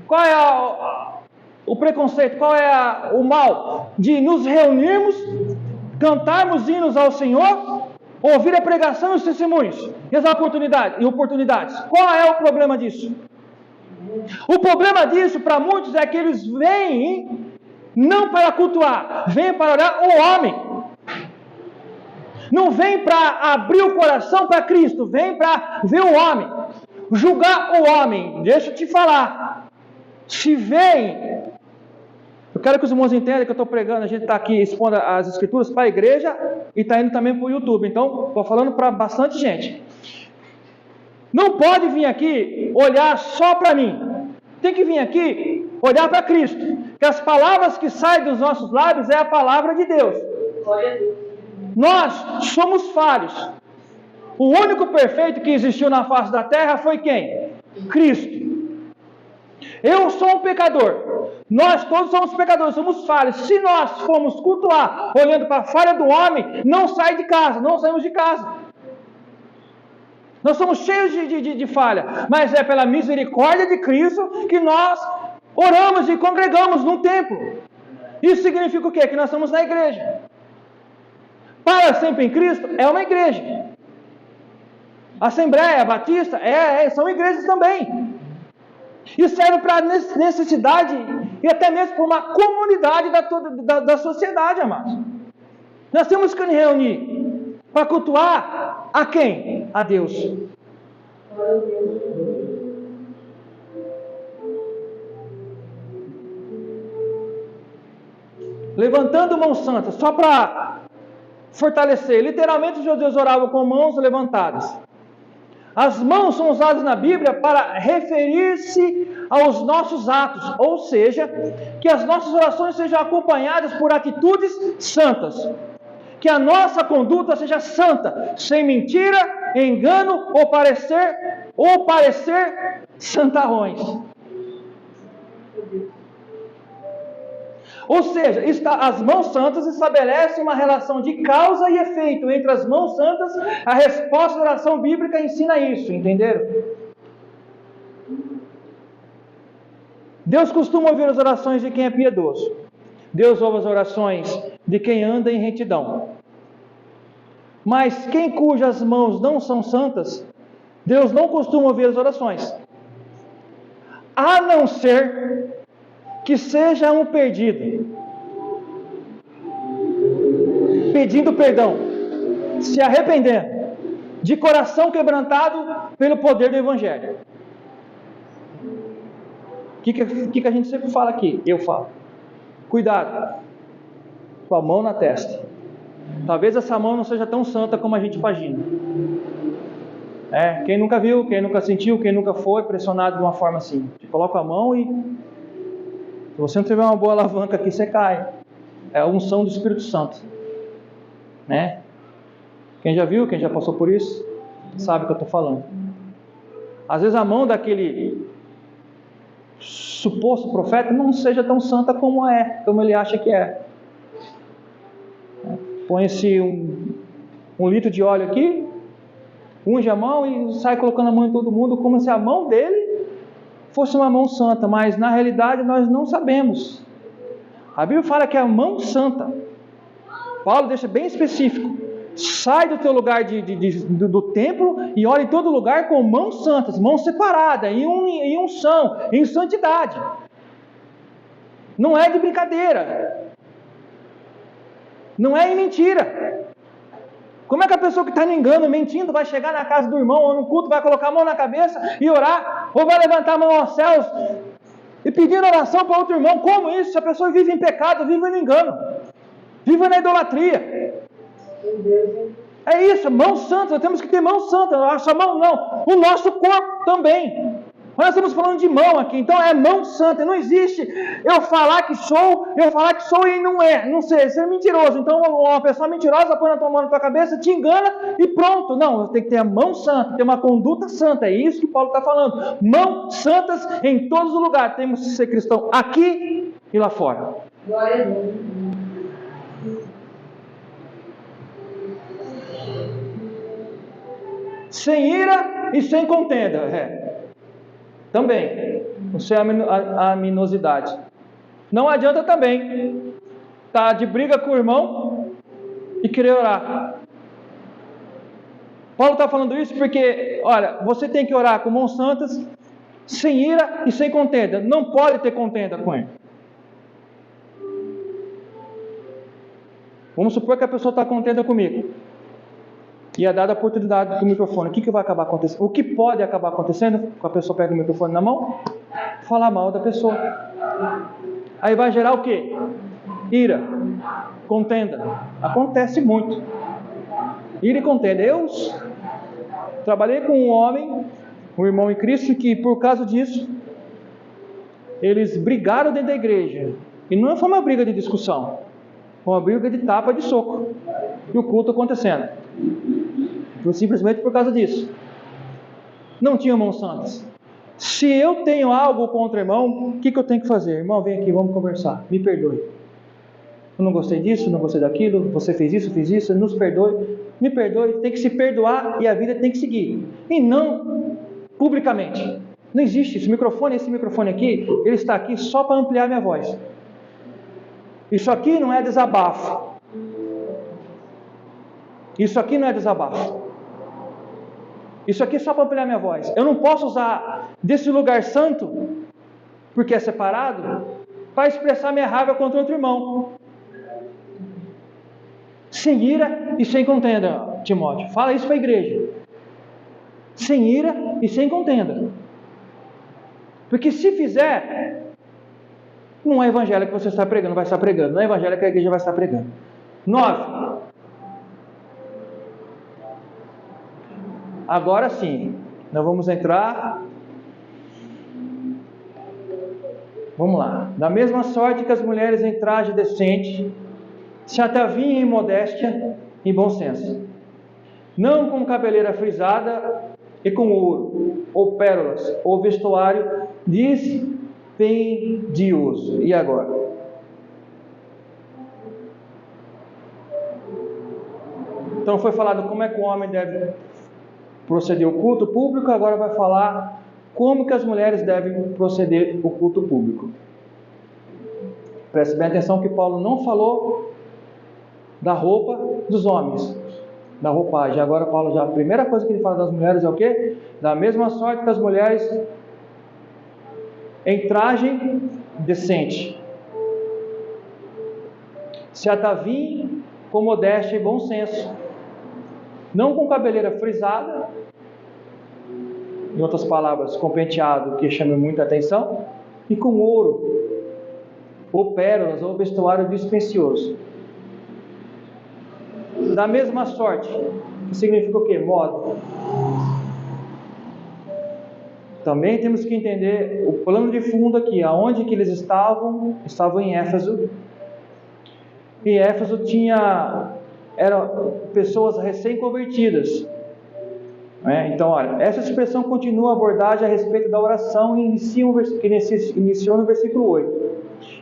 Qual é o preconceito? Qual é o mal de nos reunirmos, cantarmos hinos ao Senhor, ouvir a pregação e os testemunhos e as oportunidades? Qual é o problema disso? O problema disso para muitos é que eles vêm não para cultuar, vêm para orar o homem. Não vem para abrir o coração para Cristo, vem para ver o homem, julgar o homem. Deixa eu te falar. Se vem, eu quero que os irmãos entendam que eu estou pregando, a gente está aqui expondo as escrituras para a igreja e está indo também para o YouTube. Então, estou falando para bastante gente. Não pode vir aqui olhar só para mim. Tem que vir aqui olhar para Cristo. Que as palavras que saem dos nossos lábios é a palavra de Deus. Nós somos falhos. O único perfeito que existiu na face da terra foi quem? Cristo. Eu sou um pecador. Nós todos somos pecadores, somos falhos. Se nós formos cultuar olhando para a falha do homem, não sai de casa, não saímos de casa. Nós somos cheios de falha, mas é pela misericórdia de Cristo que nós oramos e congregamos num templo. Isso significa o quê? Que nós estamos na igreja. Para sempre em Cristo é uma igreja. Assembleia Batista são igrejas também. E serve para necessidade e até mesmo para uma comunidade da sociedade, amados. Nós temos que nos reunir para cultuar a quem? A Deus. Levantando mãos santas, só para fortalecer. Literalmente os judeus oravam com mãos levantadas. As mãos são usadas na Bíblia para referir-se aos nossos atos, ou seja, que as nossas orações sejam acompanhadas por atitudes santas. Que a nossa conduta seja santa, sem mentira, engano ou parecer santarrões. Ou seja, as mãos santas estabelecem uma relação de causa e efeito entre as mãos santas. A resposta da oração bíblica ensina isso, entenderam? Deus costuma ouvir as orações de quem é piedoso. Deus ouve as orações de quem anda em retidão. Mas quem cujas mãos não são santas, Deus não costuma ouvir as orações. A não ser que seja um perdido, pedindo perdão, se arrependendo, de coração quebrantado pelo poder do Evangelho. O que a gente sempre fala aqui? Eu falo. Cuidado com a mão na testa. Talvez essa mão não seja tão santa como a gente imagina. Quem nunca viu, quem nunca sentiu, quem nunca foi pressionado de uma forma assim. Você coloca a mão e... se você não tiver uma boa alavanca aqui, você cai. É a unção do Espírito Santo. Né? Quem já viu, quem já passou por isso, sabe o que eu estou falando. Às vezes a mão daquele suposto profeta não seja tão santa como ele acha que é. Põe-se um litro de óleo aqui, unge a mão e sai colocando a mão em todo mundo, como se a mão dele fosse uma mão santa, mas na realidade nós não sabemos. A Bíblia fala que é a mão santa. Paulo deixa bem específico. Sai do teu lugar do templo e olha em todo lugar com mãos santas, mãos separadas, em unção, em santidade. Não é de brincadeira. Não é em mentira. Como é que a pessoa que está no engano, mentindo, vai chegar na casa do irmão ou no culto, vai colocar a mão na cabeça e orar, ou vai levantar a mão aos céus e pedir oração para outro irmão? Como isso? Se a pessoa vive em pecado, vive no engano, vive na idolatria. É isso, mão santa. Nós temos que ter mão santa. Nossa mão não, o nosso corpo também. Nós estamos falando de mão aqui, então é mão santa. Não existe eu falar que sou e não é. Não sei, ser mentiroso. Então uma pessoa mentirosa põe a tua mão na tua cabeça, te engana e pronto. Não, tem que ter a mão santa, ter uma conduta santa. É isso que Paulo está falando. Mãos santas em todos os lugares. Temos que ser cristão aqui e lá fora. Glória a Deus. Sem ira e sem contenda. Também, sem aminosidade. Não adianta também estar de briga com o irmão e querer orar. Paulo está falando isso porque, olha, você tem que orar com mãos santas, sem ira e sem contenda. Não pode ter contenda com ele. Vamos supor que a pessoa está contenda comigo. E é dada a oportunidade do microfone. O que vai acabar acontecendo? O que pode acabar acontecendo com a pessoa pega o microfone na mão? Falar mal da pessoa. Aí vai gerar o quê? Ira, contenda. Acontece muito. Ira e contenda. Eu trabalhei com um homem, um irmão em Cristo, que por causa disso, eles brigaram dentro da igreja. E não foi uma briga de discussão. Foi uma briga de tapa, de soco. E o culto acontecendo. Simplesmente por causa disso. Não tinha mãos santas. Se eu tenho algo contra o irmão, o que eu tenho que fazer? Irmão, vem aqui, vamos conversar. Me perdoe. Eu não gostei disso, não gostei daquilo. Você fez isso, nos perdoe. Me perdoe. Tem que se perdoar e a vida tem que seguir. E não publicamente. Não existe isso. Esse microfone aqui, ele está aqui só para ampliar minha voz. Isso aqui não é desabafo. Isso aqui não é desabafo. Isso aqui é só para ampliar minha voz. Eu não posso usar desse lugar santo, porque é separado, para expressar minha raiva contra outro irmão. Sem ira e sem contenda, Timóteo. Fala isso para a igreja. Sem ira e sem contenda. Porque se fizer, não é evangelho que você está pregando, vai estar pregando. Não é evangelho que a igreja vai estar pregando. 9. Agora sim, nós vamos entrar. Vamos lá. Da mesma sorte que as mulheres em traje decente, se ataviem em modéstia e bom senso, não com cabeleira frisada e com ouro, ou pérolas, ou vestuário dispendioso. E agora? Então foi falado como é que o homem deve proceder o culto público, agora vai falar como que as mulheres devem proceder o culto público. Preste bem atenção que Paulo não falou da roupa dos homens, da roupagem. Agora Paulo já, a primeira coisa que ele fala das mulheres é o quê? Da mesma sorte que as mulheres em traje decente, se ataviem com modéstia e bom senso, não com cabeleira frisada, em outras palavras, com penteado que chama muita atenção, e com ouro, ou pérolas, ou vestuário dispendioso. Da mesma sorte, que significa o quê? Modo. Também temos que entender o plano de fundo aqui, aonde que eles estavam em Éfeso. E Éfeso eram pessoas recém-convertidas. Então, olha, essa expressão continua a abordagem a respeito da oração que iniciou no versículo 8.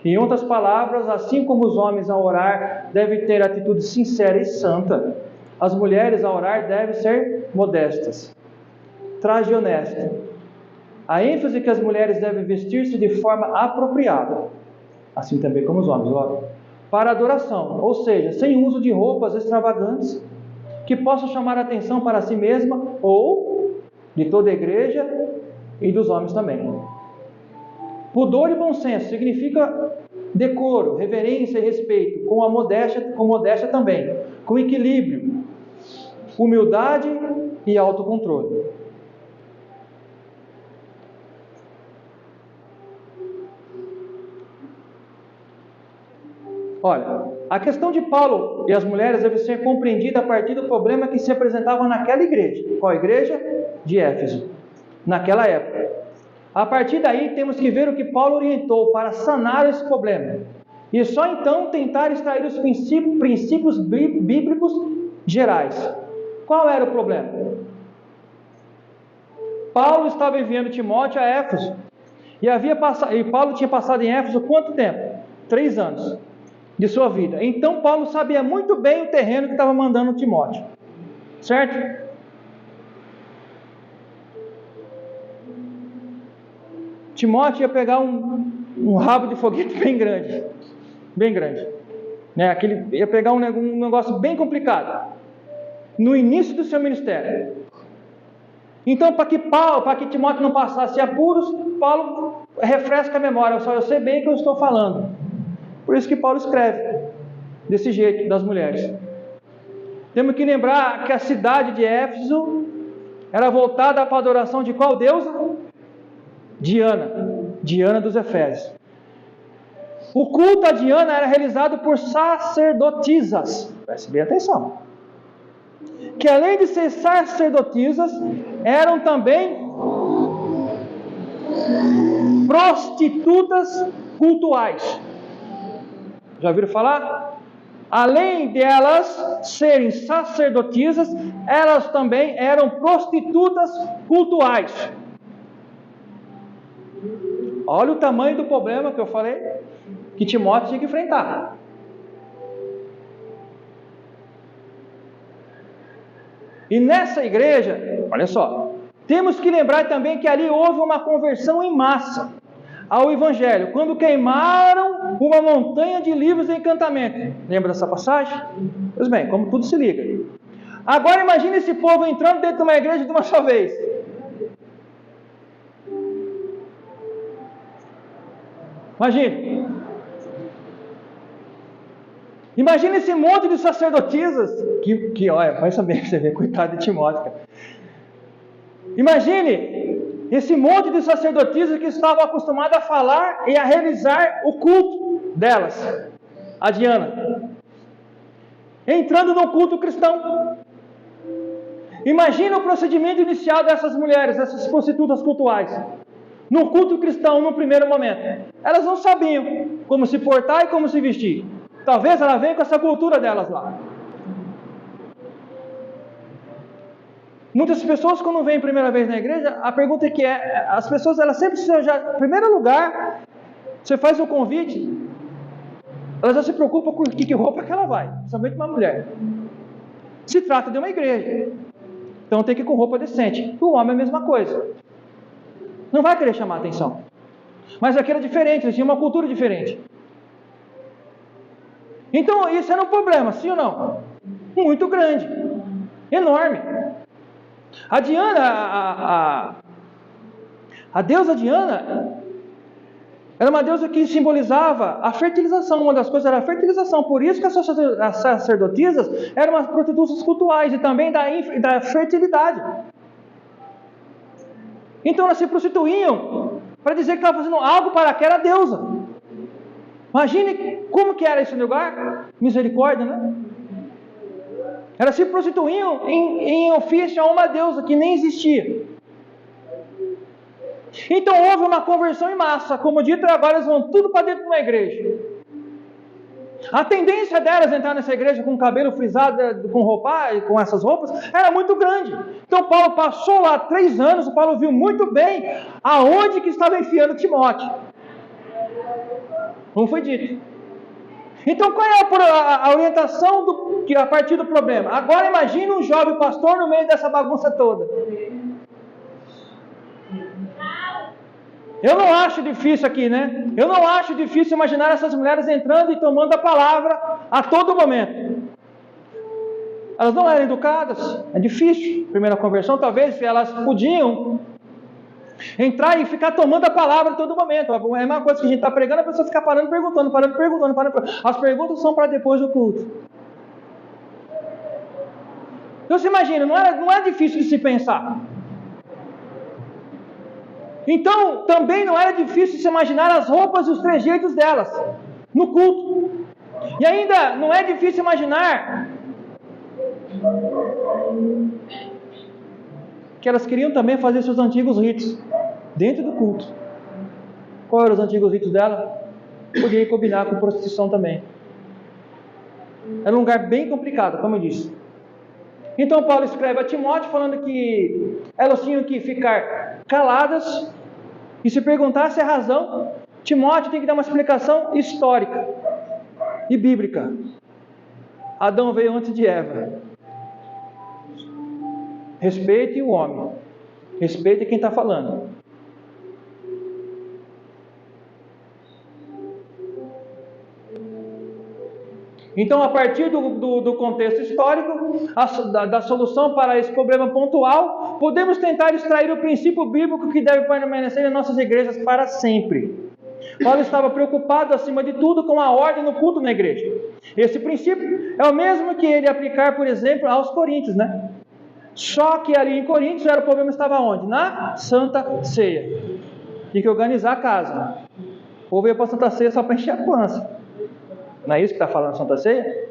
Em outras palavras, assim como os homens ao orar devem ter atitude sincera e santa, as mulheres ao orar devem ser modestas, traje honesto. A ênfase que as mulheres devem vestir-se de forma apropriada, assim também como os homens, óbvio, para adoração, ou seja, sem uso de roupas extravagantes, que possam chamar a atenção para si mesma ou de toda a igreja e dos homens também. Pudor e bom senso significa decoro, reverência e respeito, com modéstia também, com equilíbrio, humildade e autocontrole. Olha, a questão de Paulo e as mulheres deve ser compreendida a partir do problema que se apresentava naquela igreja. Qual igreja? De Éfeso, naquela época. A partir daí temos que ver o que Paulo orientou para sanar esse problema. E só então tentar extrair os princípios bíblicos gerais. Qual era o problema? Paulo estava enviando Timóteo a Éfeso. E Paulo tinha passado em Éfeso quanto tempo? 3 anos de sua vida. Então Paulo sabia muito bem o terreno que estava mandando Timóteo. Certo? Timóteo ia pegar um rabo de foguete bem grande. Bem grande. Ia pegar um negócio bem complicado. No início do seu ministério. Então, para que Timóteo não passasse apuros, Paulo refresca a memória. Eu sei bem o que eu estou falando. Por isso que Paulo escreve desse jeito, das mulheres. Temos que lembrar que a cidade de Éfeso era voltada para a adoração de qual deusa? Diana dos Efésios. O culto a Diana era realizado por sacerdotisas. Preste bem atenção. Que além de ser sacerdotisas, eram também prostitutas cultuais. Já ouviram falar? Além de elas serem sacerdotisas, elas também eram prostitutas cultuais. Olha o tamanho do problema que eu falei, que Timóteo tinha que enfrentar. E nessa igreja, olha só, temos que lembrar também que ali houve uma conversão em massa ao Evangelho, quando queimaram uma montanha de livros de encantamento. Lembra dessa passagem? Pois bem, como tudo se liga. Agora imagine esse povo entrando dentro de uma igreja de uma só vez. Imagine. Imagine esse monte de sacerdotisas. Olha, pensa bem, você vê, coitado de Timóteo, cara. Imagine esse monte de sacerdotisas que estavam acostumadas a falar e a realizar o culto delas. A Diana. Entrando no culto cristão. Imagina o procedimento inicial dessas mulheres, essas prostitutas cultuais. No culto cristão, no primeiro momento. Elas não sabiam como se portar e como se vestir. Talvez ela venha com essa cultura delas lá. Muitas pessoas, quando vêm a primeira vez na igreja, a pergunta é que as pessoas, elas sempre precisam já, em primeiro lugar, você faz o convite, ela já se preocupa com que roupa que ela vai, principalmente uma mulher. Se trata de uma igreja, então tem que ir com roupa decente. O homem é a mesma coisa. Não vai querer chamar a atenção. Mas aqui era diferente, eles tinham uma cultura diferente. Então isso era um problema, sim ou não? Muito grande, enorme. A Diana, a deusa Diana, era uma deusa que simbolizava a fertilização. Uma das coisas era a fertilização. Por isso que as sacerdotisas eram as prostitutas cultuais e também da fertilidade. Então elas se prostituíam para dizer que estavam fazendo algo para aquela deusa. Imagine como que era esse lugar. Misericórdia, né? Elas se prostituíam em ofício a uma deusa que nem existia. Então houve uma conversão em massa. Como dito, agora eles vão tudo para dentro de uma igreja. A tendência delas entrar nessa igreja com o cabelo frisado, com roupagem, com essas roupas, era muito grande. Então Paulo passou lá 3 anos, o Paulo viu muito bem aonde que estava enfiando Timóteo. Como foi dito. Então qual é a orientação a partir do problema? Agora imagine um jovem pastor no meio dessa bagunça toda. Eu não acho difícil aqui, né? Eu não acho difícil imaginar essas mulheres entrando e tomando a palavra a todo momento. Elas não eram educadas, é difícil. Primeira conversão, talvez elas podiam entrar e ficar tomando a palavra a todo momento. É a mesma coisa que a gente está pregando, a pessoa fica parando, perguntando. As perguntas são para depois do culto. Então você imagina, não é difícil de se pensar. Então, também não era difícil se imaginar as roupas e os trejeitos delas no culto. E ainda não é difícil imaginar que elas queriam também fazer seus antigos ritos dentro do culto. Qual eram os antigos ritos dela? Podia combinar com prostituição também. Era um lugar bem complicado, como eu disse. Então Paulo escreve a Timóteo falando que elas tinham que ficar caladas e se perguntasse a razão, Timóteo tem que dar uma explicação histórica e bíblica. Adão veio antes de Eva. Respeite o homem. Respeite quem está falando. Então, a partir do contexto histórico, da solução para esse problema pontual, podemos tentar extrair o princípio bíblico que deve permanecer em nossas igrejas para sempre. Paulo estava preocupado, acima de tudo, com a ordem no culto na igreja. Esse princípio é o mesmo que ele aplicar, por exemplo, aos coríntios, né? Só que ali em Coríntios o problema estava onde? Na Santa Ceia. Tinha que organizar a casa. O povo ia para a Santa Ceia só para encher a pança. Não é isso que está falando Santa Ceia?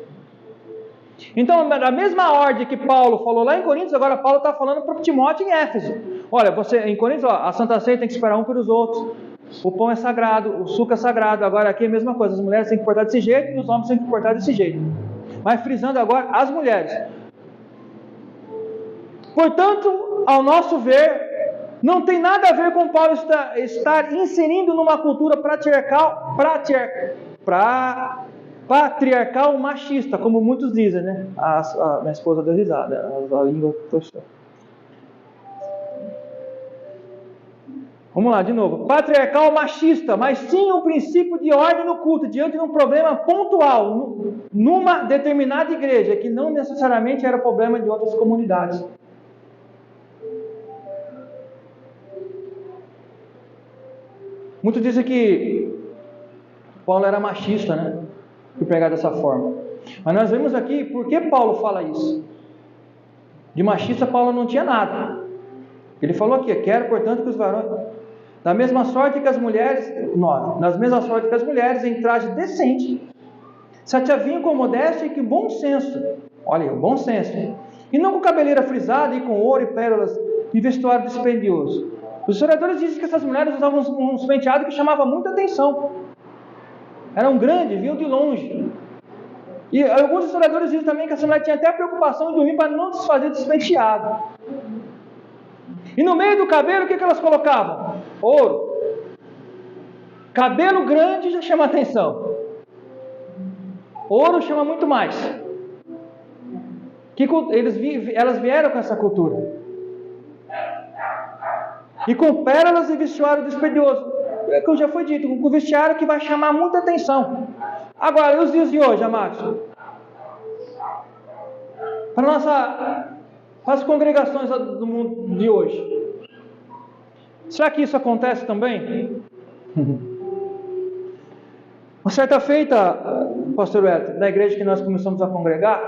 Então, da mesma ordem que Paulo falou lá em Coríntios, agora Paulo está falando para Timóteo em Éfeso. Olha, em Coríntios, a Santa Ceia tem que esperar um pelos outros. O pão é sagrado, o suco é sagrado. Agora aqui é a mesma coisa. As mulheres têm que portar desse jeito e os homens têm que portar desse jeito. Mas frisando agora as mulheres. Portanto, ao nosso ver, não tem nada a ver com Paulo estar inserindo numa cultura patriarcal machista, como muitos dizem, né? A minha esposa deu risada, a língua tostou. Vamos lá, de novo. Patriarcal machista, mas tinha um princípio de ordem no culto, diante de um problema pontual, numa determinada igreja, que não necessariamente era problema de outras comunidades. Muitos dizem que Paulo era machista, né? Por pregar dessa forma. Mas nós vemos aqui por que Paulo fala isso. De machista, Paulo não tinha nada. Ele falou aqui: quero, portanto, que os varões, da mesma sorte que as mulheres, nas mesmas sorte que as mulheres, em traje decente, se ataviem com modéstia e com bom senso. Olha aí, o bom senso. E não com cabeleira frisada e com ouro e pérolas e vestuário dispendioso. Os historiadores dizem que essas mulheres usavam uns penteados que chamavam muita atenção. Eram grandes, vinham de longe. E alguns historiadores dizem também que essa mulher tinha até a preocupação de dormir para não desfazer desse penteado. E no meio do cabelo, o que elas colocavam? Ouro. Cabelo grande já chama atenção. Ouro chama muito mais. Elas vieram com essa cultura. E com pérolas e vestuário dispendioso. É que já foi dito, com vestiário que vai chamar muita atenção. Agora, e os dias de hoje, amados? Para as congregações do mundo de hoje. Será que isso acontece também? Uma certa feita, pastor Wellington, na igreja que nós começamos a congregar,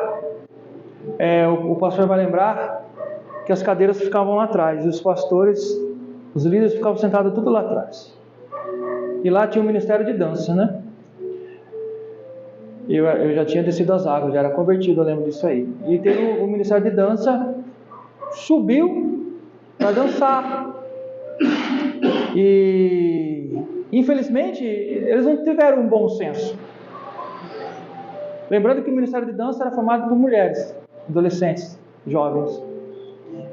o pastor vai lembrar que as cadeiras ficavam lá atrás, e os pastores, os líderes ficavam sentados tudo lá atrás. E lá tinha um ministério de dança, né? Eu já tinha descido as águas, já era convertido, eu lembro disso aí. E teve o ministério de dança, subiu para dançar. E infelizmente eles não tiveram um bom senso. Lembrando que o ministério de dança era formado por mulheres, adolescentes, jovens.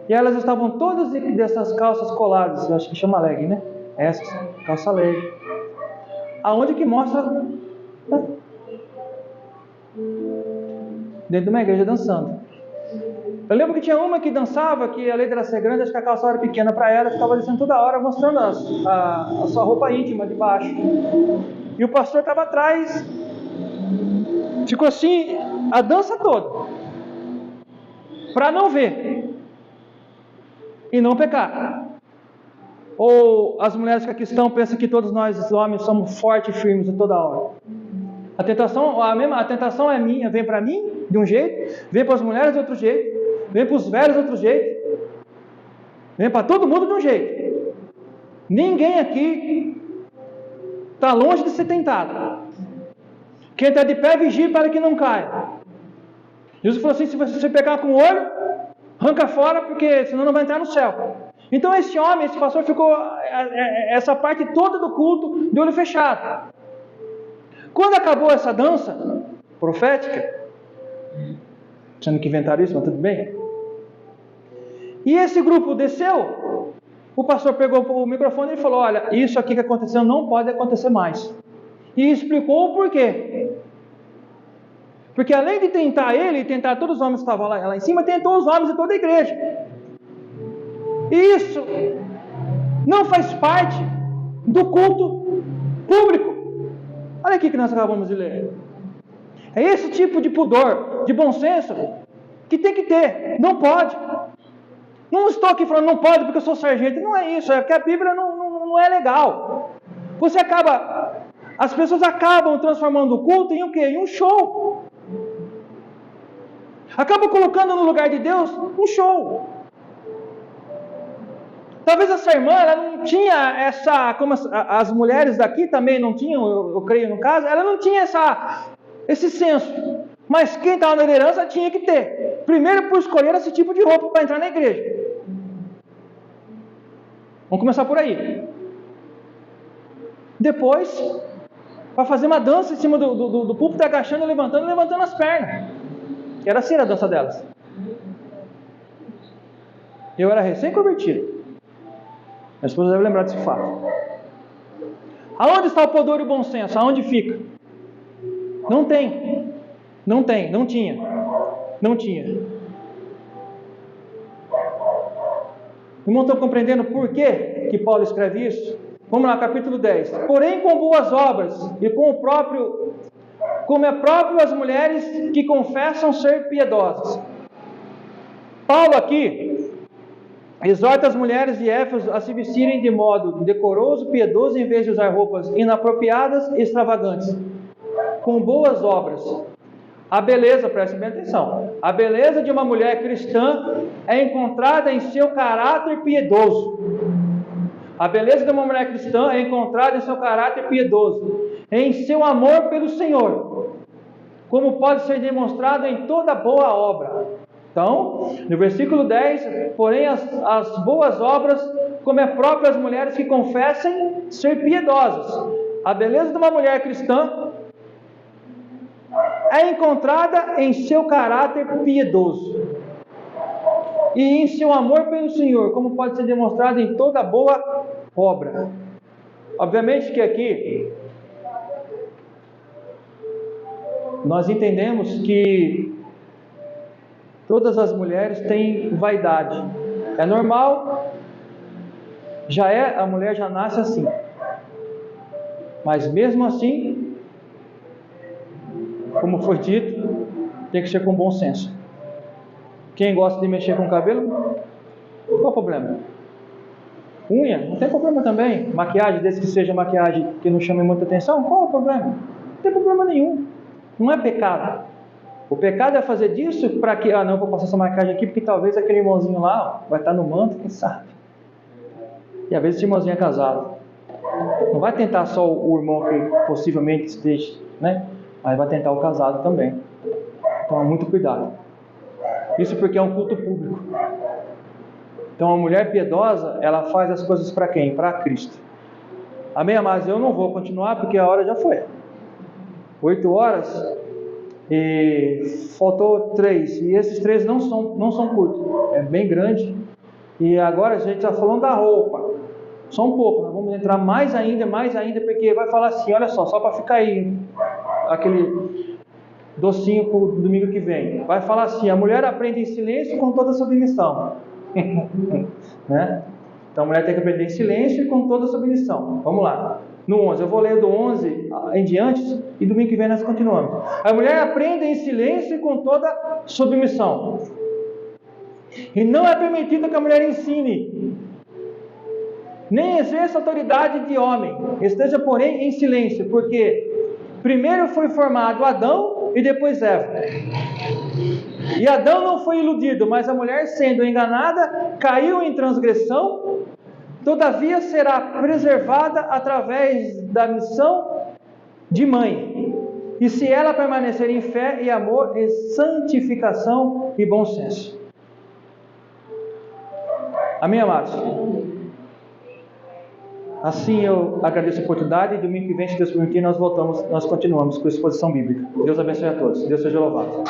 E elas estavam todas dessas calças coladas, eu acho que chama leg, né? Essas, calça leg. Aonde que mostra dentro de uma igreja dançando. Eu lembro que tinha uma que dançava, que a letra era ser grande, acho que a calça era pequena para ela, ficava descendo toda hora mostrando a sua roupa íntima de baixo. E o pastor estava atrás, ficou assim a dança toda, para não ver e não pecar. Ou as mulheres que aqui estão pensam que todos nós, os homens, somos fortes e firmes a toda hora. A tentação é minha, vem para mim de um jeito, vem para as mulheres de outro jeito, vem para os velhos de outro jeito, vem para todo mundo de um jeito. Ninguém aqui está longe de ser tentado. Quem está de pé, vigie para que não caia. Jesus falou assim: se você pegar com o olho, arranca fora, porque senão não vai entrar no céu. Então esse pastor ficou essa parte toda do culto de olho fechado. Quando acabou essa dança profética, sendo que inventaram isso, mas tudo bem. E esse grupo desceu, o pastor pegou o microfone e falou: olha, isso aqui que aconteceu não pode acontecer mais. E explicou o porquê. Porque além de tentar ele e tentar todos os homens que estavam lá em cima, tentou os homens de toda a igreja. E isso não faz parte do culto público. Olha aqui que nós acabamos de ler. É esse tipo de pudor, de bom senso, que tem que ter. Não pode. Não estou aqui falando não pode porque eu sou sargento. Não é isso. É porque a Bíblia não é legal. As pessoas acabam transformando o culto em o quê? Em um show. Acabam colocando no lugar de Deus um show. Talvez essa irmã, ela não tinha essa, como as mulheres daqui também não tinham, eu creio no caso, ela não tinha esse senso. Mas quem estava na liderança tinha que ter. Primeiro por escolher esse tipo de roupa para entrar na igreja. Vamos começar por aí. Depois, para fazer uma dança em cima do púlpito, agachando, levantando as pernas. Que era assim a dança delas. Eu era recém-convertido. Minha esposa deve lembrar desse fato. Aonde está o pudor e o bom senso? Aonde fica? Não tem. Não tinha. Irmão, estão compreendendo por que Paulo escreve isso? Vamos lá, capítulo 10. Porém, com boas obras e como é próprio as mulheres que confessam ser piedosas. Paulo aqui exorta as mulheres de Éfeso a se vestirem de modo decoroso, piedoso, em vez de usar roupas inapropriadas e extravagantes, com boas obras. A beleza, preste bem atenção, a beleza de uma mulher cristã é encontrada em seu caráter piedoso. A beleza de uma mulher cristã é encontrada em seu caráter piedoso, em seu amor pelo Senhor, como pode ser demonstrado em toda boa obra. Então, no versículo 10, porém as boas obras, como é próprio as mulheres que confessem ser piedosas. A beleza de uma mulher cristã é encontrada em seu caráter piedoso e em seu amor pelo Senhor, como pode ser demonstrado em toda boa obra. Obviamente que aqui nós entendemos que todas as mulheres têm vaidade. É normal, a mulher já nasce assim. Mas mesmo assim, como foi dito, tem que ser com bom senso. Quem gosta de mexer com o cabelo, qual o problema? Unha, não tem problema também. Maquiagem, desde que seja maquiagem que não chame muita atenção, qual o problema? Não tem problema nenhum. Não é pecado. O pecado é fazer disso para que, não, vou passar essa maquiagem aqui, porque talvez aquele irmãozinho lá vai estar no manto, quem sabe? E às vezes esse irmãozinho é casado. Não vai tentar só o irmão que possivelmente esteja, né? Mas vai tentar o casado também. Então, muito cuidado. Isso porque é um culto público. Então, a mulher piedosa, ela faz as coisas para quem? Para Cristo. Amém, amados? Eu não vou continuar porque a hora já foi. 8 horas e faltou 3. E esses 3 não são curtos. É bem grande. E agora a gente está falando da roupa. Só um pouco. Nós vamos entrar mais ainda, porque vai falar assim, olha só para ficar aí aquele docinho para o domingo que vem. Vai falar assim, a mulher aprende em silêncio com toda submissão. Né? Então a mulher tem que aprender em silêncio e com toda submissão. Vamos lá. No 11, eu vou ler do 11 em diante e domingo que vem nós continuamos. A mulher aprende em silêncio e com toda submissão. E não é permitido que a mulher ensine, nem exerça autoridade de homem. Esteja, porém, em silêncio, porque primeiro foi formado Adão e depois Eva. E Adão não foi iludido, mas a mulher, sendo enganada, caiu em transgressão. Todavia será preservada através da missão de mãe. E se ela permanecer em fé e amor, e santificação e bom senso. Amém, amados? Assim eu agradeço a oportunidade e domingo que vem, se Deus permitir, nós continuamos com a exposição bíblica. Deus abençoe a todos. Deus seja louvado.